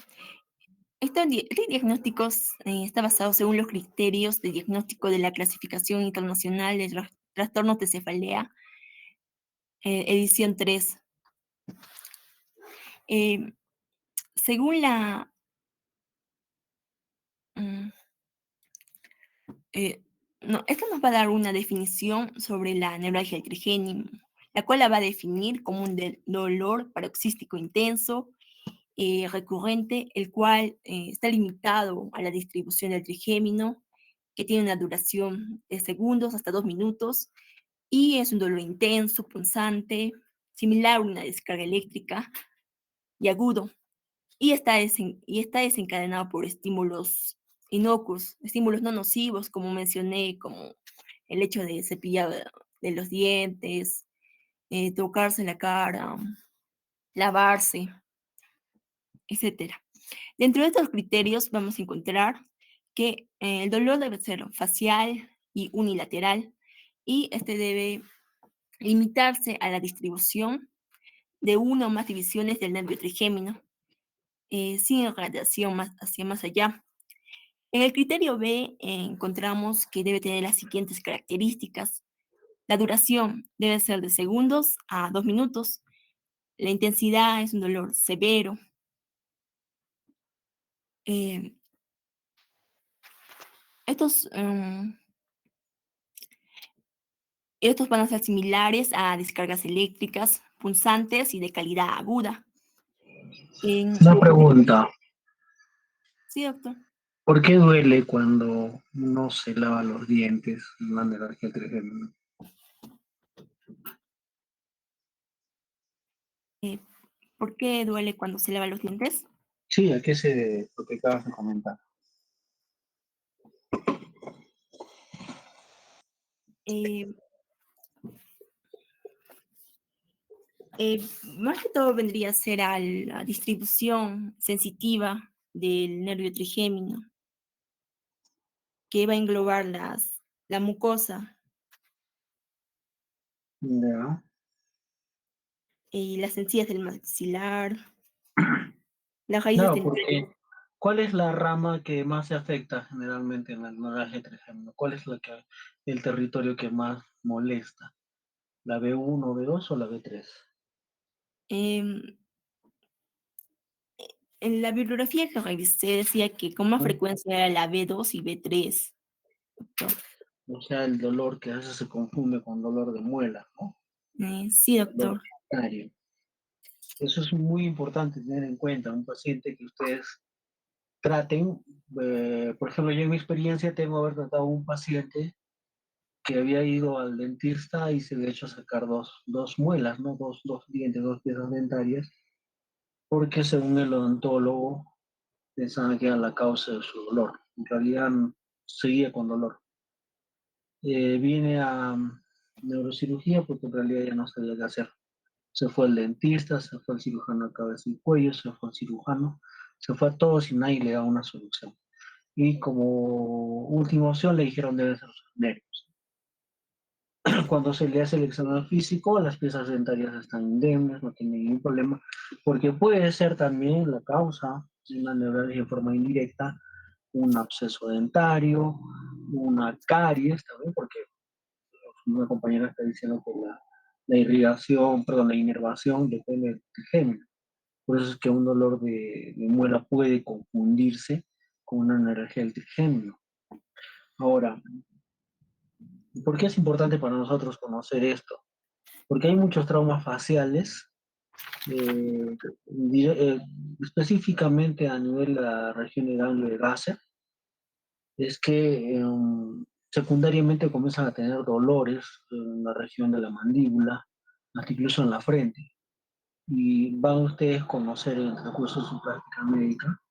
Este diagnóstico está basado según los criterios de diagnóstico de la Clasificación Internacional de Trastornos de Cefalea, edición 3. Según la... esto nos va a dar una definición sobre la neuralgia del trigémino, la cual la va a definir como un dolor paroxístico intenso, recurrente, el cual está limitado a la distribución del trigémino, que tiene una duración de segundos hasta 2 minutos, y es un dolor intenso, punzante, similar a una descarga eléctrica y agudo, y está desencadenado por estímulos inocuos, estímulos no nocivos, como mencioné, como el hecho de cepillar de los dientes, tocarse la cara, lavarse, etc. Dentro de estos criterios vamos a encontrar que el dolor debe ser facial y unilateral y este debe limitarse a la distribución de una o más divisiones del nervio trigémino, sin irradiación hacia más allá. En el criterio B encontramos que debe tener las siguientes características. La duración debe ser de segundos a 2 minutos. La intensidad es un dolor severo. Eh, estos, estos van a ser similares a descargas eléctricas, punzantes y de calidad aguda. Una El criterio, pregunta, sí, doctor. ¿por qué duele cuando no se lava los dientes en la alergia trigémino? Eh, ¿Por qué duele cuando se lava los dientes? Sí, ¿a qué se debe? Lo que acabas de comentar. Eh, Más que todo vendría a ser a la distribución sensitiva del nervio trigémino, que va a englobar la mucosa Ya. y las encías del maxilar, las raíces Claro, dentales. porque ¿cuál es la rama que más se afecta generalmente en la alergia trigémino? ¿Cuál es el territorio que más molesta? ¿La B1, B2 o la B3? Em, en la bibliografía que revisé decía que con más ¿No? frecuencia era la B2 y B3. Doctor. O sea, el dolor que a veces se confunde con dolor de muela, ¿no? Sí, Dolor doctor. primario. Eso es muy importante tener en cuenta. Un paciente que ustedes traten, por ejemplo, yo en mi experiencia tengo haber tratado a un paciente que había ido al dentista y se había hecho sacar dos muelas, ¿no? Dos dientes, dos piezas dentarias, porque según el odontólogo pensaban que era la causa de su dolor. En realidad seguía con dolor. Viene a neurocirugía porque en realidad ya no sabía qué hacer. Se fue el dentista, se fue el cirujano de cabeza y cuello, se fue el cirujano, se fue a todos y nadie le da una solución. Y como última opción le dijeron debe ser sus nervios. Cuando se le hace el examen físico, las piezas dentarias están indemnes, no tienen ningún problema, porque puede ser también la causa de una neuralgia de forma indirecta, un absceso dentario, una caries también, porque una compañera está diciendo que la irrigación, perdón, la inervación depende del trigémino. Por eso es que un dolor de muela puede confundirse con una neuralgia del trigémino. Ahora, ¿por qué es importante para nosotros conocer esto? Porque hay muchos traumas faciales, eh, eh, específicamente a nivel de la región de ganglio de Gasser, es que secundariamente comienzan a tener dolores en la región de la mandíbula, hasta incluso en la frente. Y van ustedes a conocer en el transcurso de su práctica médica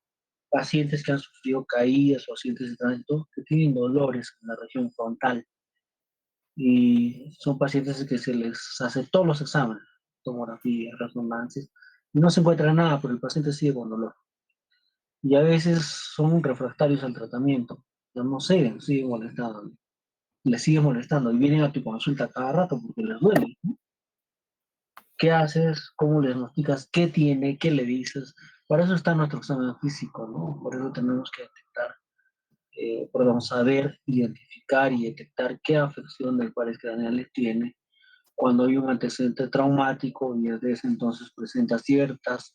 pacientes que han sufrido caídas o accidentes de tránsito que tienen dolores en la región frontal. Y son pacientes que se les hace todos los exámenes, tomografía, resonancias, y no se encuentra nada, pero el paciente sigue con dolor. Y a veces son refractarios al tratamiento, ya no siguen molestando, les sigue molestando y vienen a tu consulta cada rato porque les duele. ¿Qué haces? ¿Cómo le diagnosticas? ¿Qué tiene? ¿Qué le dices? Para eso está nuestro examen físico, ¿no? Por eso tenemos que detectar, perdón, saber, identificar y detectar qué afección del pares craneales tiene cuando hay un antecedente traumático y desde ese entonces presenta ciertos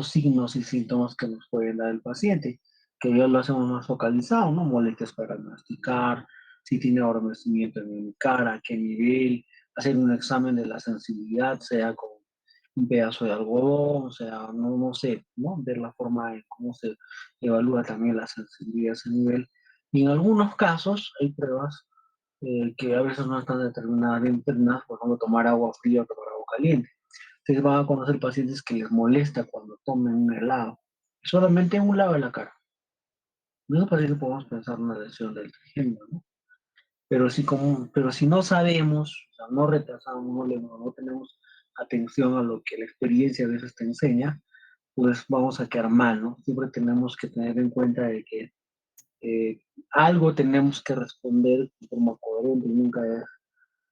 signos y síntomas que nos puede dar el paciente, que ya lo hacemos más focalizado, ¿no? Molestias para masticar, si tiene adormecimiento en mi cara, a qué nivel, hacer un examen de la sensibilidad, sea con un pedazo de algodón, sea, no sé, ¿no? Ver la forma de cómo se evalúa también la sensibilidad a ese nivel. Y en algunos casos hay pruebas que a veces no están determinadas, por ejemplo, tomar agua fría o tomar agua caliente. Ustedes van a conocer pacientes que les molesta cuando tomen un helado, solamente en un lado de la cara. En esos pacientes podemos pensar en una lesión del trigémino, ¿no? Pero si no sabemos, o sea, no retrasamos, no tenemos atención a lo que la experiencia a veces te enseña, pues vamos a quedar mal, ¿no? Siempre tenemos que tener en cuenta de que eh, algo tenemos que responder de forma coherente y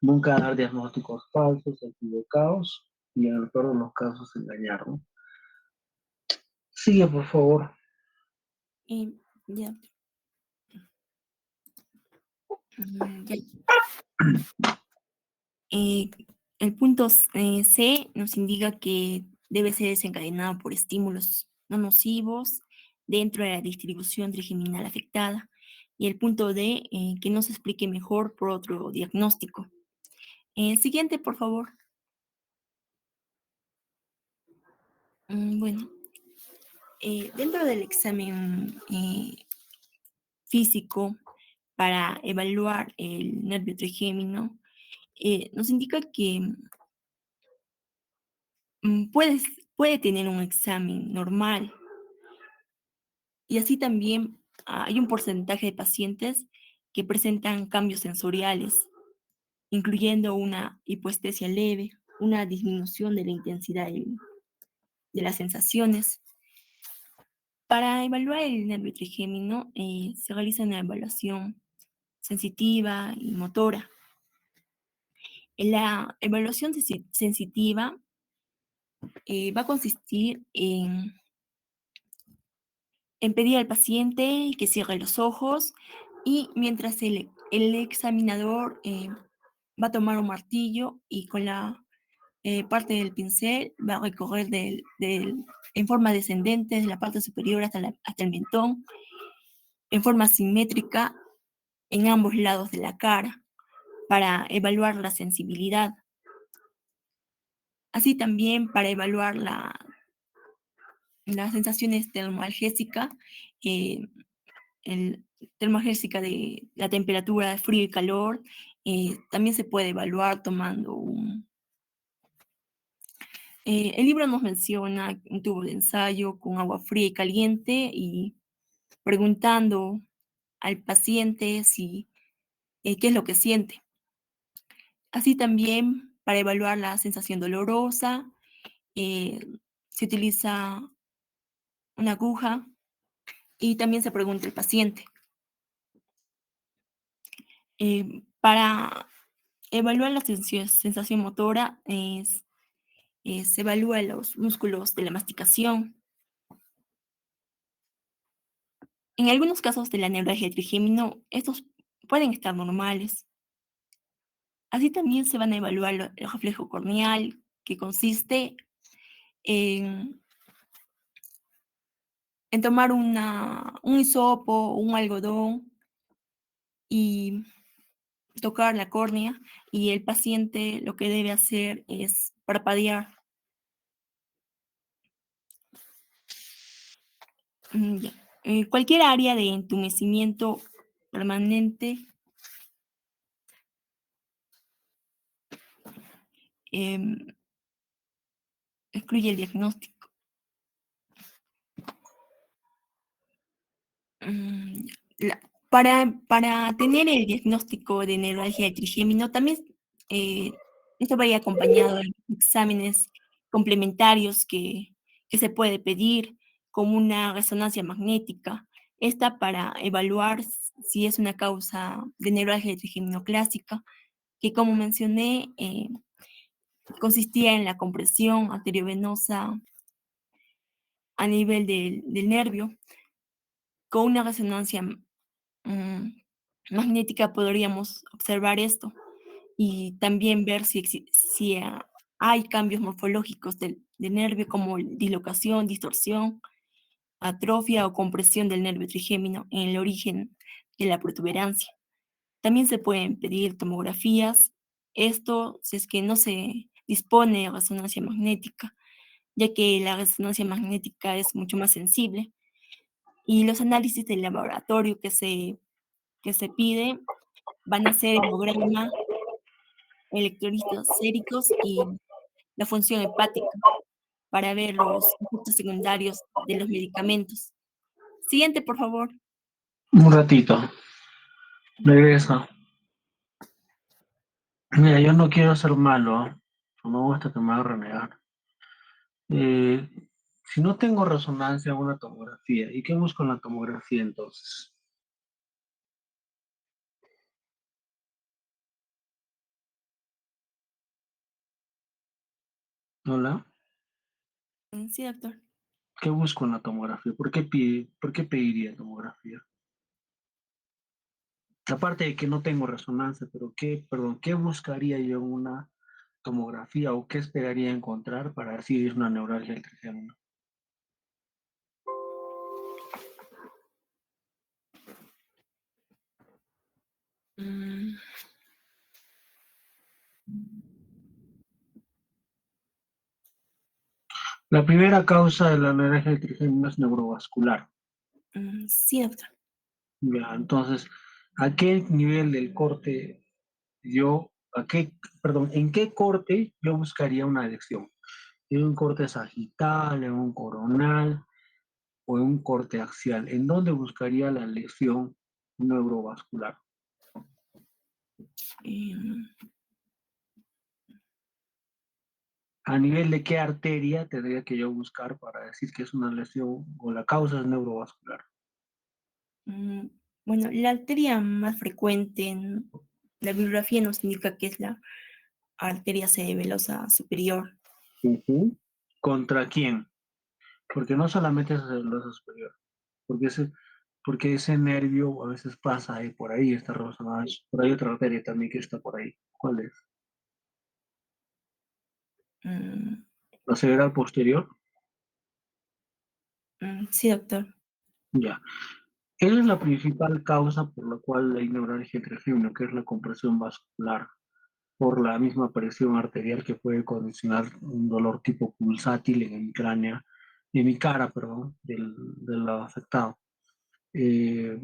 nunca dar diagnósticos falsos, equivocados y en el peor de los casos engañar, ¿no? Sigue, por favor. Ya. Ya. Eh, el punto C nos indica que debe ser desencadenado por estímulos no nocivos dentro de la distribución trigeminal afectada. Y el punto D, que no se explique mejor por otro diagnóstico. Siguiente, por favor. Bueno, dentro del examen físico para evaluar el nervio trigémino, nos indica que puede tener un examen normal y así también hay un porcentaje de pacientes que presentan cambios sensoriales, incluyendo una hipoestesia leve, una disminución de la intensidad de las sensaciones. Para evaluar el nervio trigémino se realiza una evaluación sensitiva y motora. La evaluación sensitiva va a consistir en pedir al paciente que cierre los ojos y mientras el examinador va a tomar un martillo y con la parte del pincel va a recorrer en forma descendente desde la parte superior hasta el mentón, en forma simétrica en ambos lados de la cara para evaluar la sensibilidad. Así también para evaluar las sensaciones termoalgésicas, eh, termoalgésica de la temperatura de frío y calor, también se puede evaluar tomando el libro nos menciona un tubo de ensayo con agua fría y caliente y preguntando al paciente qué es lo que siente. Así también, para evaluar la sensación dolorosa, eh, se utiliza una aguja y también se pregunta al paciente. Para evaluar la sensación motora, se evalúa los músculos de la masticación. En algunos casos de la neuralgia trigémino, estos pueden estar normales. Así también se van a evaluar el reflejo corneal, que consiste en, en tomar un hisopo o un algodón y tocar la córnea, y el paciente lo que debe hacer es parpadear. Ya. Cualquier área de entumecimiento permanente excluye el diagnóstico. Mm, para tener el diagnóstico de neuralgia de trigémino, también esto va a ir acompañado de exámenes complementarios que se puede pedir, como una resonancia magnética, esta para evaluar si es una causa de neuralgia de trigémino clásica, que como mencioné, consistía en la compresión arteriovenosa a nivel del nervio. Con una resonancia magnética podríamos observar esto y también ver si hay cambios morfológicos del nervio como dislocación, distorsión, atrofia o compresión del nervio trigémino en el origen de la protuberancia. También se pueden pedir tomografías, esto si es que no se dispone de resonancia magnética, ya que la resonancia magnética es mucho más sensible. Y los análisis de laboratorio que se pide van a ser hemograma, electrolitos séricos y la función hepática para ver los efectos secundarios de los medicamentos. Siguiente, por favor. Un ratito. Regresa. Mira, yo no quiero ser malo, ¿eh? No me gusta que me haga renegar. Eh, si no tengo resonancia, hago una tomografía. ¿Y qué busco en la tomografía entonces? Hola, Sí, doctor. ¿qué busco en la tomografía? ¿Por qué pediría tomografía? Aparte de que no tengo resonancia, pero ¿qué buscaría yo en una tomografía o qué esperaría encontrar para decir es una neuralgia del trigémino? Mm, La primera causa de la neuralgia del trigémino es neurovascular. sí, doctor. Ya, entonces, ¿a qué nivel del corte en qué corte yo buscaría una lesión? ¿En un corte sagital, en un coronal o en un corte axial? ¿En dónde buscaría la lesión neurovascular? Em, ¿A nivel de qué arteria tendría que yo buscar para decir que es una lesión o la causa es neurovascular? mm, bueno, la arteria más frecuente en la bibliografía nos indica que es la arteria cerebelosa superior. Ujú. ¿Contra quién? Porque no solamente es el brazo superior, porque ese nervio a veces pasa ahí por ahí, está relacionado a eso. Pero hay otra arteria también que está por ahí. ¿Cuál es? Mm, ¿La cerebral posterior? sí, doctor. Ya. Esa es la principal causa por la cual hay neuralgia trigémino, que es la compresión vascular, por la misma presión arterial que puede condicionar un dolor tipo pulsátil en mi cráneo, en mi cara, perdón, del afectado. Eh,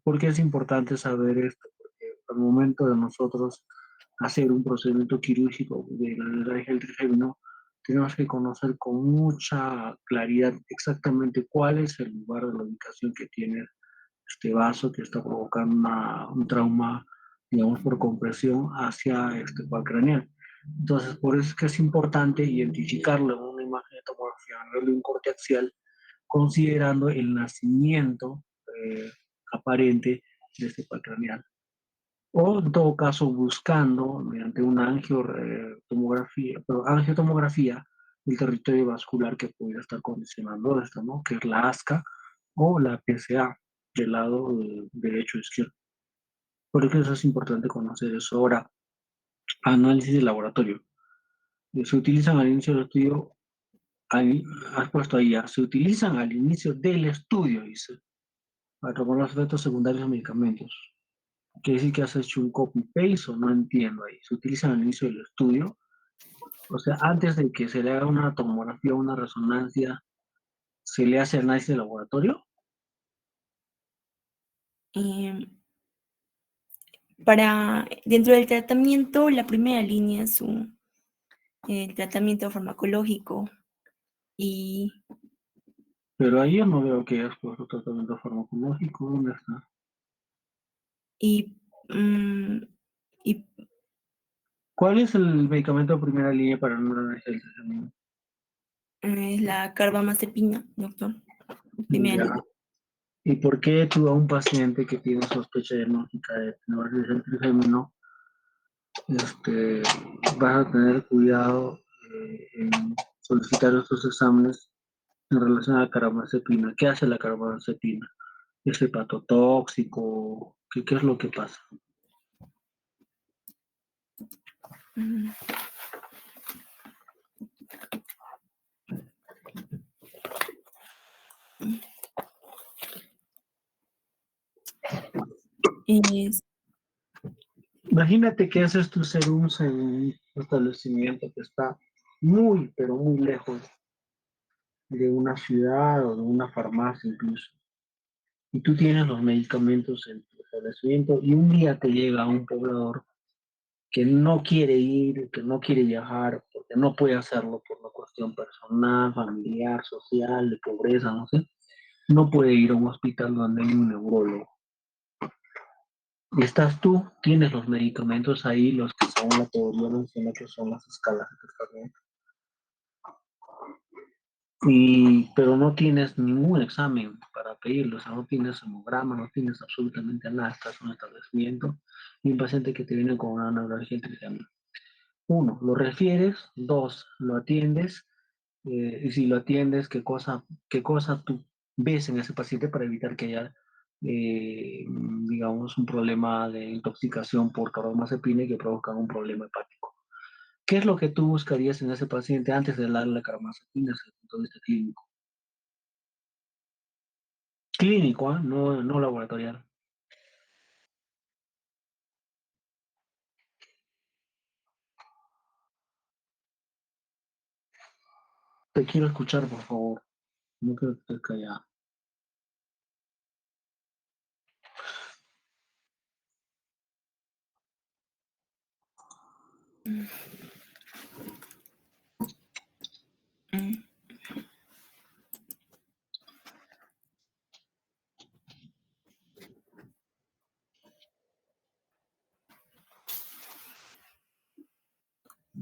¿Por qué es importante saber esto? Porque al momento de nosotros hacer un procedimiento quirúrgico de la neuralgia del trigémino, tenemos que conocer con mucha claridad exactamente cuál es el lugar de la ubicación que tiene este vaso que está provocando un trauma, digamos, por compresión hacia este cuadro craneal. Entonces, por eso es que es importante identificarlo en una imagen de tomografía a nivel de un corte axial, considerando el nacimiento aparente de este cuadro craneal. O en todo caso, buscando mediante una angiotomografía el territorio vascular que pudiera estar condicionando esto, ¿no? Que es la ASCA o la PSA del lado derecho o izquierdo. Por eso es importante conocer eso. Ahora, análisis de laboratorio. Se utilizan al inicio del estudio, has puesto ahí, se utilizan al inicio del estudio, dice, para tomar los efectos secundarios de medicamentos. Quiere decir que has hecho un copy-paste o no entiendo ahí. Se utilizan al inicio del estudio. O sea, antes de que se le haga una tomografía o una resonancia, se le hace análisis de laboratorio. Em, dentro del tratamiento, la primera línea es el tratamiento farmacológico y, Pero ahí yo no veo que hayas puesto tratamiento farmacológico. ¿Dónde está? y, mm, y, ¿Cuál es el medicamento de primera línea para una alergia del tratamiento? es la carbamazepina, doctor. Primera Ya. línea. ¿Y por qué tú a un paciente que tiene sospecha diagnóstica de neuralgia del trigémino, este, vas a tener cuidado en solicitar estos exámenes en relación a la carbamazepina? ¿Qué hace la carbamazepina? ¿Es hepatotóxico? ¿Qué es lo que pasa? Mm, es- Imagínate que haces tus serums en un establecimiento que está muy, pero muy lejos de una ciudad o de una farmacia incluso. Y tú tienes los medicamentos en tu establecimiento y un día te llega un poblador que no quiere ir, que no quiere viajar, porque no puede hacerlo por una cuestión personal, familiar, social, de pobreza, no sé. No puede ir a un hospital donde hay un neurólogo. Estás tú, tienes los medicamentos ahí, los que según la teoría menciona que son las escalas de tratamiento. Pero no tienes ningún examen para pedirlo, o sea, no tienes hemograma, no tienes absolutamente nada, estás en un establecimiento y un paciente que te viene con una neuralgia trigémino. uno, lo refieres, dos, lo atiendes, y si lo atiendes, qué cosa tú ves en ese paciente para evitar que haya, digamos, un problema de intoxicación por carbamazepina y que provoca un problema hepático. ¿Qué es lo que tú buscarías en ese paciente antes de darle la carbamazepina desde el punto de vista clínico? Clínico, ¿ah? No, no laboratorial. Te quiero escuchar, por favor. No quiero que estés callado. Mm,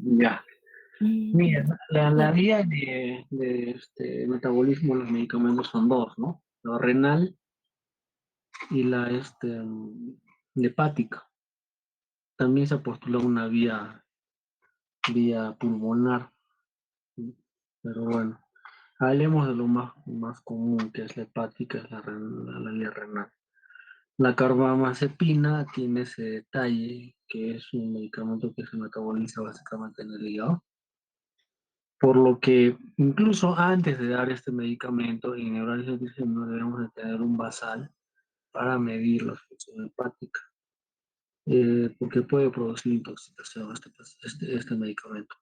Ya. mm, Mira, la bueno, vía de este metabolismo de los medicamentos son dos, ¿no? La renal y la hepática. También se postula una vía pulmonar, ¿sí? Pero bueno, hablemos de lo más común, que es la hepática, es la vía renal. La carbamazepina tiene ese detalle, que es un medicamento que se metaboliza básicamente en el hígado, por lo que incluso antes de dar este medicamento, en neurales no debemos de tener un basal para medir la función hepática, porque puede producir intoxicación este medicamento.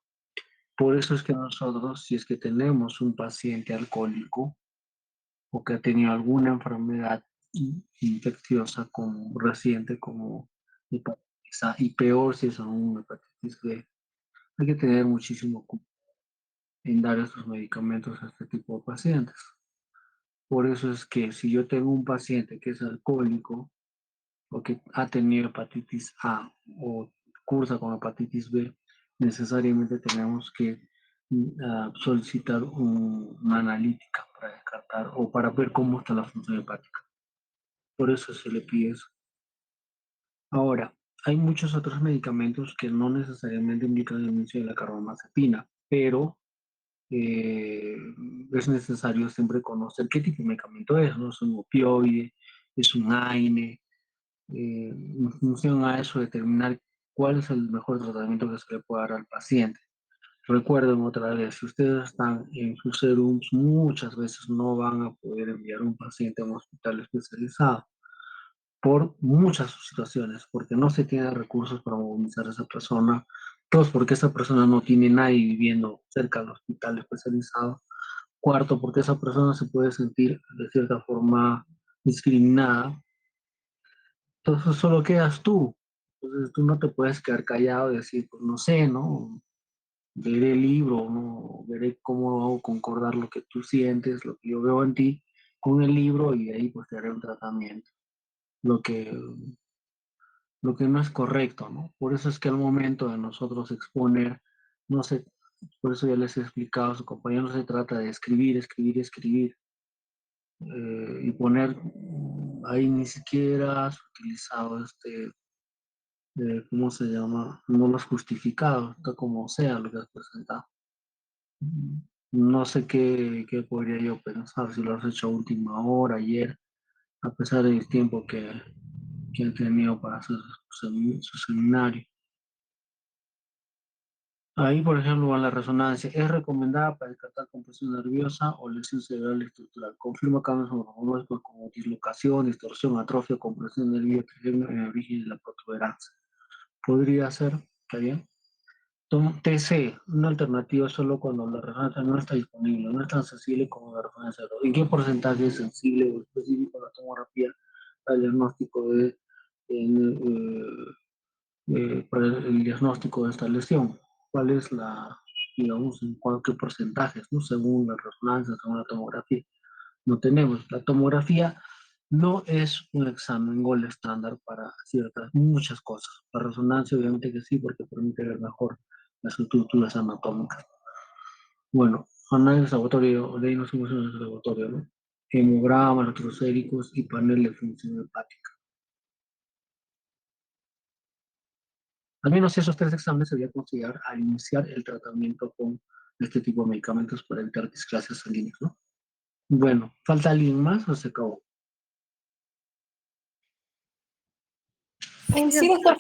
Por eso es que nosotros, si es que tenemos un paciente alcohólico o que ha tenido alguna enfermedad infecciosa como reciente, como hepatitis A, y peor si es aún hepatitis B, hay que tener muchísimo cuidado en dar estos medicamentos a este tipo de pacientes. Por eso es que si yo tengo un paciente que es alcohólico o que ha tenido hepatitis A o cursa con hepatitis B, necesariamente tenemos que solicitar una analítica para descartar o para ver cómo está la función hepática. Por eso se le pide eso. Ahora, hay muchos otros medicamentos que no necesariamente indican el inicio de la carbamazepina, pero eh, es necesario siempre conocer qué tipo de medicamento es, ¿no? Es un opioide, es un AINE, en función a eso determinar cuál es el mejor tratamiento que se le puede dar al paciente. Recuerden otra vez, si ustedes están en sus serums, muchas veces no van a poder enviar a un paciente a un hospital especializado por muchas situaciones, porque no se tiene recursos para movilizar a esa persona, dos, porque esa persona no tiene nadie viviendo cerca del hospital especializado, cuarto, porque esa persona se puede sentir de cierta forma discriminada, entonces solo quedas tú, entonces tú no te puedes quedar callado y decir, pues no sé, ¿no? Veré el libro, ¿no? Veré cómo hago concordar lo que tú sientes, lo que yo veo en ti con el libro y de ahí pues te haré un tratamiento. Lo que lo que no es correcto, ¿no? Por eso es que al momento de nosotros exponer, no sé, por eso ya les he explicado a su compañero, no se trata de escribir, escribir, escribir, y poner ahí ni siquiera has utilizado ¿cómo se llama? No lo has justificado, está como sea lo que has presentado. No sé qué podría yo pensar si lo has hecho a última hora, ayer, a pesar del tiempo que han tenido para hacer su seminario. Ahí, por ejemplo, va la resonancia. Es recomendada para descartar compresión nerviosa o lesión cerebral estructural. Confirma cambios morfológicos como dislocación, distorsión, atrofia, compresión nerviosa en el origen de la protuberancia. Podría ser, ¿está bien? TC, una alternativa solo cuando la resonancia no está disponible, no es tan sensible como la resonancia. ¿En qué porcentaje es sensible o específico la tomografía para el diagnóstico para el diagnóstico de esta lesión? ¿Cuál es digamos, en qué porcentajes, ¿no? Según la resonancia, según la tomografía? No tenemos. La tomografía no es un examen gold estándar para muchas cosas. La resonancia, obviamente que sí, porque permite ver mejor las estructuras anatómicas. Bueno, análisis laboratorio, de ahí nos fuimos en el laboratorio, ¿no? Hemograma, electroséricos y panel de función hepática. Al menos esos 3 exámenes se debería considerar al iniciar el tratamiento con este tipo de medicamentos para evitar displasias sanguíneas, ¿no? Bueno, ¿falta alguien más o se acabó? Sí, doctor.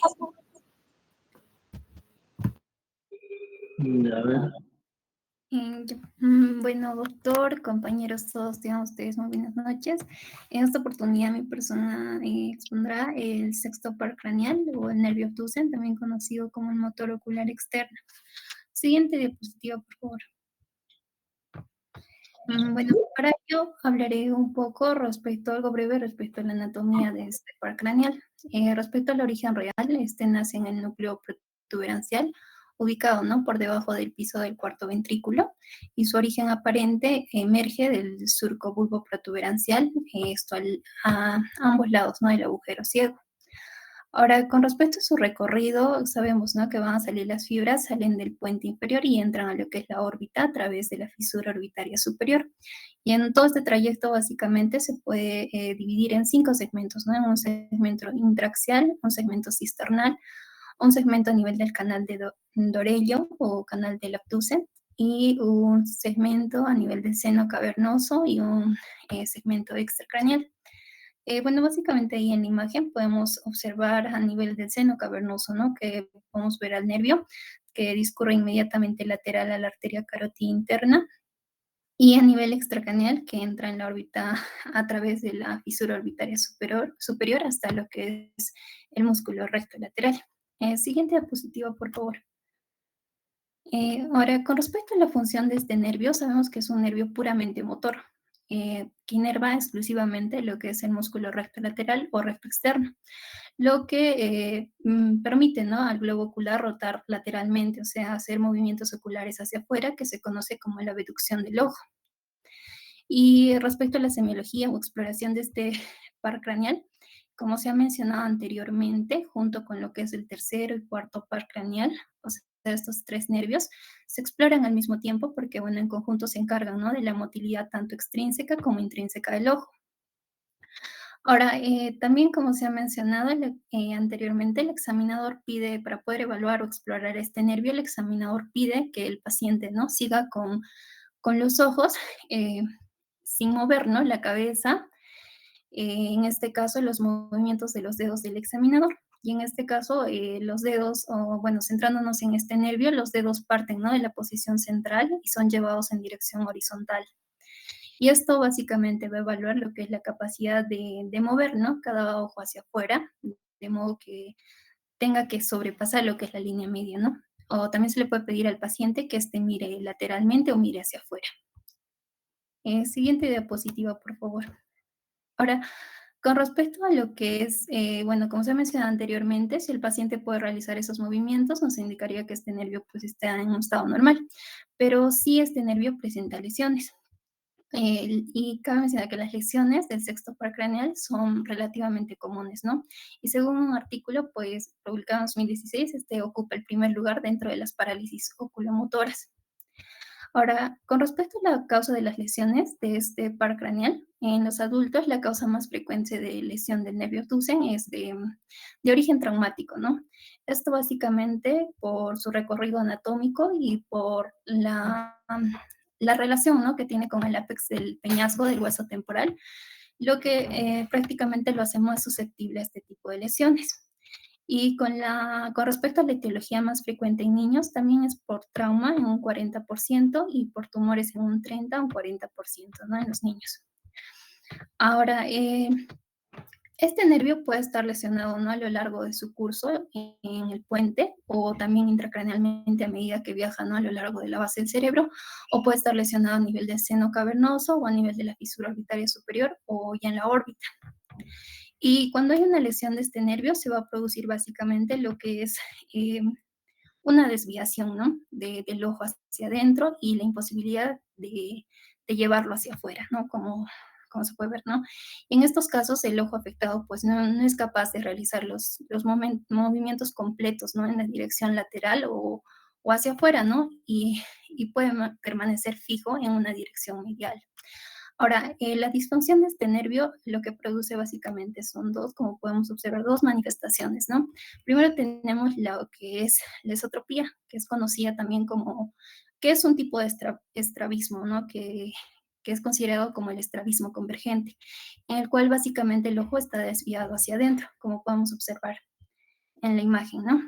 A ver, Bueno, doctor, compañeros, todos tengan ustedes muy buenas noches. En esta oportunidad mi persona expondrá el sexto par craneal o el nervio obtusen, también conocido como el motor ocular externo. Siguiente diapositiva, por favor. Bueno, para ello hablaré un poco algo breve respecto a la anatomía de este par craneal. Respecto al origen real, este nace en el núcleo protuberancial, ubicado, ¿no?, por debajo del piso del cuarto ventrículo, y su origen aparente emerge del surco bulbo protuberancial, esto a ambos lados, ¿no?, del agujero ciego. Ahora, con respecto a su recorrido, sabemos, ¿no?, que van a salir las fibras, salen del puente inferior y entran a lo que es la órbita a través de la fisura orbitaria superior. Y en todo este trayecto, básicamente, se puede dividir en 5 segmentos, ¿no? En un segmento intraaxial, un segmento cisternal, un segmento a nivel del canal de Dorello o canal del abducen, y un segmento a nivel del seno cavernoso y un segmento extracraneal. Bueno, básicamente ahí en la imagen podemos observar a nivel del seno cavernoso, ¿no?, que podemos ver al nervio que discurre inmediatamente lateral a la arteria carótida interna, y a nivel extracraneal que entra en la órbita a través de la fisura orbitaria superior hasta lo que es el músculo recto lateral. Siguiente diapositiva, por favor. Ahora, con respecto a la función de este nervio, sabemos que es un nervio puramente motor, que inerva exclusivamente lo que es el músculo recto lateral o recto externo, lo que permite, ¿no?, al globo ocular rotar lateralmente, o sea, hacer movimientos oculares hacia afuera, que se conoce como la abducción del ojo. Y respecto a la semiología o exploración de este par craneal, como se ha mencionado anteriormente, junto con lo que es el tercero y cuarto par craneal, o sea, estos 3 nervios, se exploran al mismo tiempo porque, bueno, en conjunto se encargan, ¿no?, de la motilidad tanto extrínseca como intrínseca del ojo. Ahora, también como se ha mencionado anteriormente, el examinador pide, para poder evaluar o explorar este nervio, el examinador pide que el paciente, ¿no?, siga con los ojos sin mover, ¿no?, la cabeza, en este caso los movimientos de los dedos del examinador. Y en este caso, los dedos, o bueno, centrándonos en este nervio, los dedos parten, ¿no?, de la posición central y son llevados en dirección horizontal. Y esto básicamente va a evaluar lo que es la capacidad de mover, ¿no?, cada ojo hacia afuera, de modo que tenga que sobrepasar lo que es la línea media, ¿no? O también se le puede pedir al paciente que mire lateralmente o mire hacia afuera. Siguiente diapositiva, por favor. Ahora, con respecto a lo que es, bueno, como se ha mencionado anteriormente, si el paciente puede realizar esos movimientos, nos indicaría que este nervio pues está en un estado normal, pero sí este nervio presenta lesiones. Y cabe mencionar que las lesiones del sexto par craneal son relativamente comunes, ¿no? Y según un artículo, pues, publicado en 2016, este ocupa el primer lugar dentro de las parálisis oculomotoras. Ahora, con respecto a la causa de las lesiones de este par craneal, en los adultos la causa más frecuente de lesión del nervio obtusen es de origen traumático, ¿no? Esto básicamente por su recorrido anatómico y por la relación, ¿no?, que tiene con el ápex del peñasco del hueso temporal, lo que prácticamente lo hace más susceptible a este tipo de lesiones. Y con respecto a la etiología más frecuente en niños, también es por trauma en un 40% y por tumores en un 30 o un 40%, ¿no?, en los niños. Ahora, este nervio puede estar lesionado, ¿no?, a lo largo de su curso en el puente, o también intracranealmente a medida que viaja, ¿no?, a lo largo de la base del cerebro, o puede estar lesionado a nivel del seno cavernoso o a nivel de la fisura orbitaria superior o ya en la órbita. Y cuando hay una lesión de este nervio, se va a producir básicamente lo que es una desviación, ¿no?, del ojo hacia adentro y la imposibilidad de llevarlo hacia afuera, ¿no?, como se puede ver, ¿no? Y en estos casos, el ojo afectado pues no es capaz de realizar los movimientos completos, ¿no?, en la dirección lateral o hacia afuera, ¿no? Y puede permanecer fijo en una dirección medial. Ahora, la disfunción de este nervio lo que produce básicamente son dos, como podemos observar, dos manifestaciones, ¿no? Primero tenemos lo que es la esotropía, que es conocida también como, que es un tipo de estrabismo, ¿no? Que es considerado como el estrabismo convergente, en el cual básicamente el ojo está desviado hacia adentro, como podemos observar en la imagen, ¿no?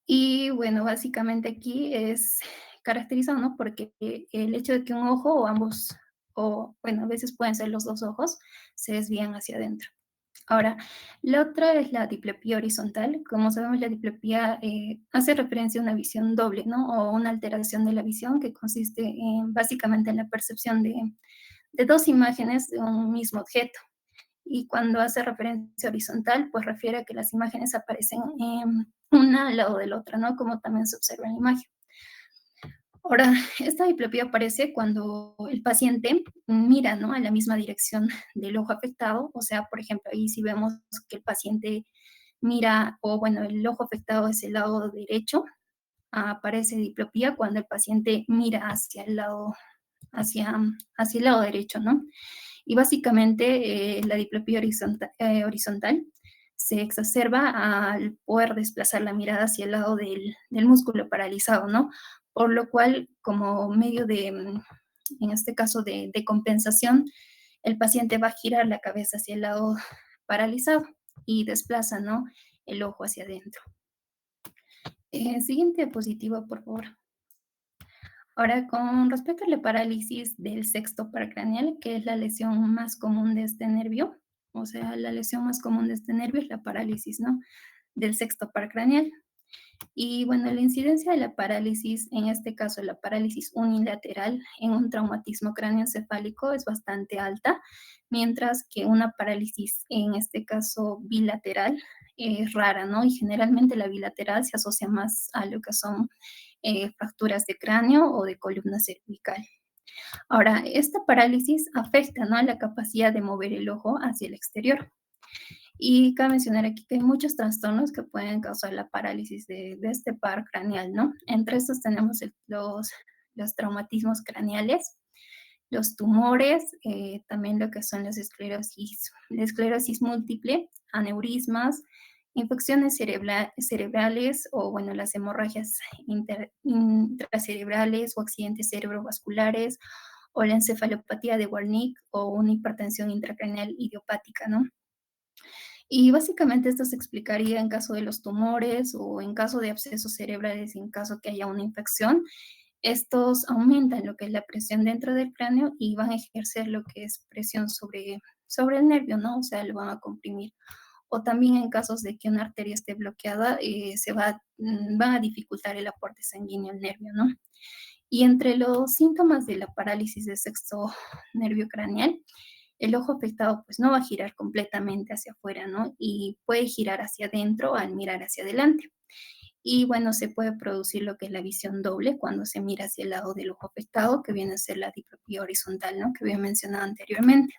Y bueno, básicamente aquí es caracterizado, ¿no? Porque el hecho de que un ojo o ambos, o bueno, a veces pueden ser los dos ojos, se desvían hacia adentro. Ahora, la otra es la diplopía horizontal. Como sabemos, la diplopía hace referencia a una visión doble, ¿no? O una alteración de la visión que consiste básicamente en la percepción de dos imágenes de un mismo objeto. Y cuando hace referencia horizontal, pues refiere a que las imágenes aparecen una al lado de la otra, ¿no? Como también se observa en la imagen. Ahora, esta diplopía aparece cuando el paciente mira, ¿no? A la misma dirección del ojo afectado. O sea, por ejemplo, ahí si vemos que el paciente mira, o bueno, el ojo afectado es el lado derecho, aparece diplopía cuando el paciente mira hacia el lado, hacia el lado derecho, ¿no? Y básicamente la diplopía horizontal se exacerba al poder desplazar la mirada hacia el lado del músculo paralizado, ¿no? Por lo cual, como medio de, en este caso de compensación, el paciente va a girar la cabeza hacia el lado paralizado y desplaza, ¿no? El ojo hacia adentro. Siguiente diapositiva, por favor. Ahora, con respecto a la parálisis del sexto paracraneal, que es la lesión más común de este nervio, o sea, la lesión más común de este nervio es la parálisis, ¿no? Del sexto paracraneal. Y bueno, la incidencia de la parálisis, en este caso la parálisis unilateral en un traumatismo cráneoencefálico es bastante alta, mientras que una parálisis, en este caso bilateral, es rara, ¿no? Y generalmente la bilateral se asocia más a lo que son fracturas de cráneo o de columna cervical. Ahora, esta parálisis afecta, ¿no? A la capacidad de mover el ojo hacia el exterior. Y cabe mencionar aquí que hay muchos trastornos que pueden causar la parálisis de este par craneal, ¿no? Entre estos tenemos los traumatismos craneales, los tumores, también lo que son la esclerosis múltiple, aneurismas, infecciones cerebrales o, bueno, las hemorragias intracerebrales o accidentes cerebrovasculares o la encefalopatía de Wernicke o una hipertensión intracraneal idiopática, ¿no? Y básicamente esto se explicaría en caso de los tumores o en caso de abscesos cerebrales, en caso que haya una infección. Estos aumentan lo que es la presión dentro del cráneo y van a ejercer lo que es presión sobre el nervio, ¿no? O sea, lo van a comprimir. O también en casos de que una arteria esté bloqueada, van a dificultar el aporte sanguíneo al nervio, ¿no? Y entre los síntomas de la parálisis del sexto nervio craneal, el ojo afectado pues no va a girar completamente hacia afuera, ¿no? Y puede girar hacia adentro al mirar hacia adelante. Y bueno, se puede producir lo que es la visión doble cuando se mira hacia el lado del ojo afectado, que viene a ser la diplopía horizontal, ¿no? Que había mencionado anteriormente.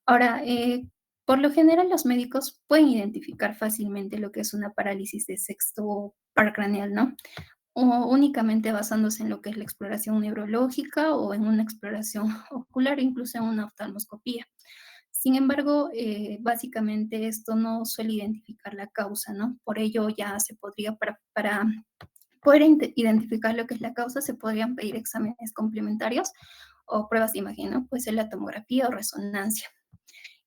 Ahora, por lo general los médicos pueden identificar fácilmente lo que es una parálisis de sexto par craneal, ¿no? O únicamente basándose en lo que es la exploración neurológica o en una exploración ocular, incluso en una oftalmoscopía. Sin embargo, básicamente esto no suele identificar la causa, ¿no? Por ello ya se podría, para poder identificar lo que es la causa, se podrían pedir exámenes complementarios o pruebas de imagen, ¿no? Puede ser la tomografía o resonancia.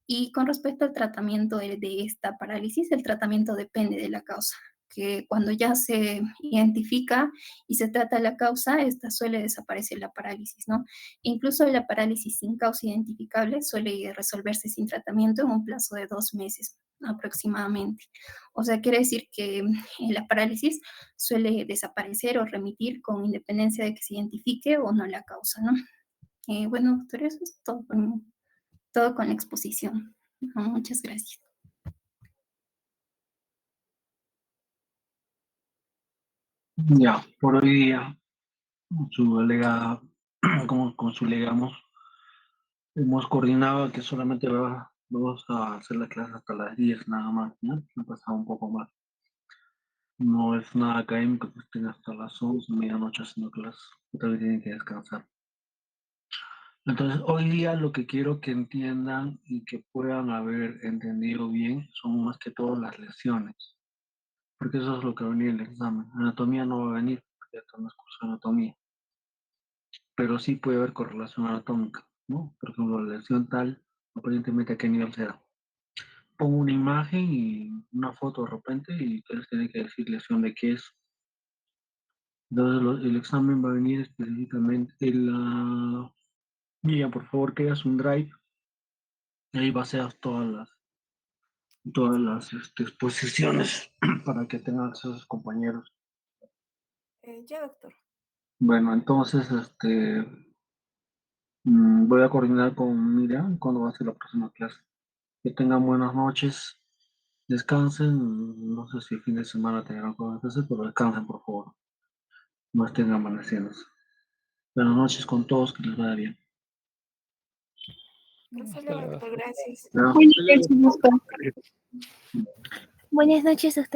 Y con respecto al tratamiento de esta parálisis, el tratamiento depende de la causa, que cuando ya se identifica y se trata la causa, esta suele desaparecer la parálisis, ¿no? Incluso la parálisis sin causa identificable suele resolverse sin tratamiento en un plazo de 2 meses aproximadamente. O sea, quiere decir que la parálisis suele desaparecer o remitir con independencia de que se identifique o no la causa, ¿no? Bueno, doctor, eso es todo con la exposición. No, muchas gracias. Ya, por hoy día, su delegada, como con su legamos, hemos coordinado que solamente vamos a hacer la clase hasta las 10 nada más, ¿no? Ha pasado un poco más. No es nada académico que estén hasta las 11, medianoche haciendo clases, también tienen que descansar. Entonces, hoy día lo que quiero que entiendan y que puedan haber entendido bien son más que todo las lesiones, porque eso es lo que va a venir en el examen. Anatomía no va a venir, porque esto no es curso de anatomía, pero sí puede haber correlación anatómica, ¿no? Por ejemplo, la lesión tal, aparentemente a qué nivel será. Pongo una imagen y una foto de repente y ustedes tienen que decir lesión de qué es. Entonces, el examen va a venir específicamente en la... Mira, por favor, que hagas un drive y ahí vacias todas las exposiciones para que tengan acceso a sus compañeros. Ya, doctor. Bueno, entonces voy a coordinar con Miriam cuándo va a ser la próxima clase. Que tengan buenas noches, descansen, no sé si el fin de semana tendrán cosas que hacer, pero descansen por favor, no estén amaneciendo. Buenas noches con todos, que les vaya bien. Hasta Hasta luego, luego. doctor. Gracias. Ya. Buenas noches, doctor. Buenas noches, doctor.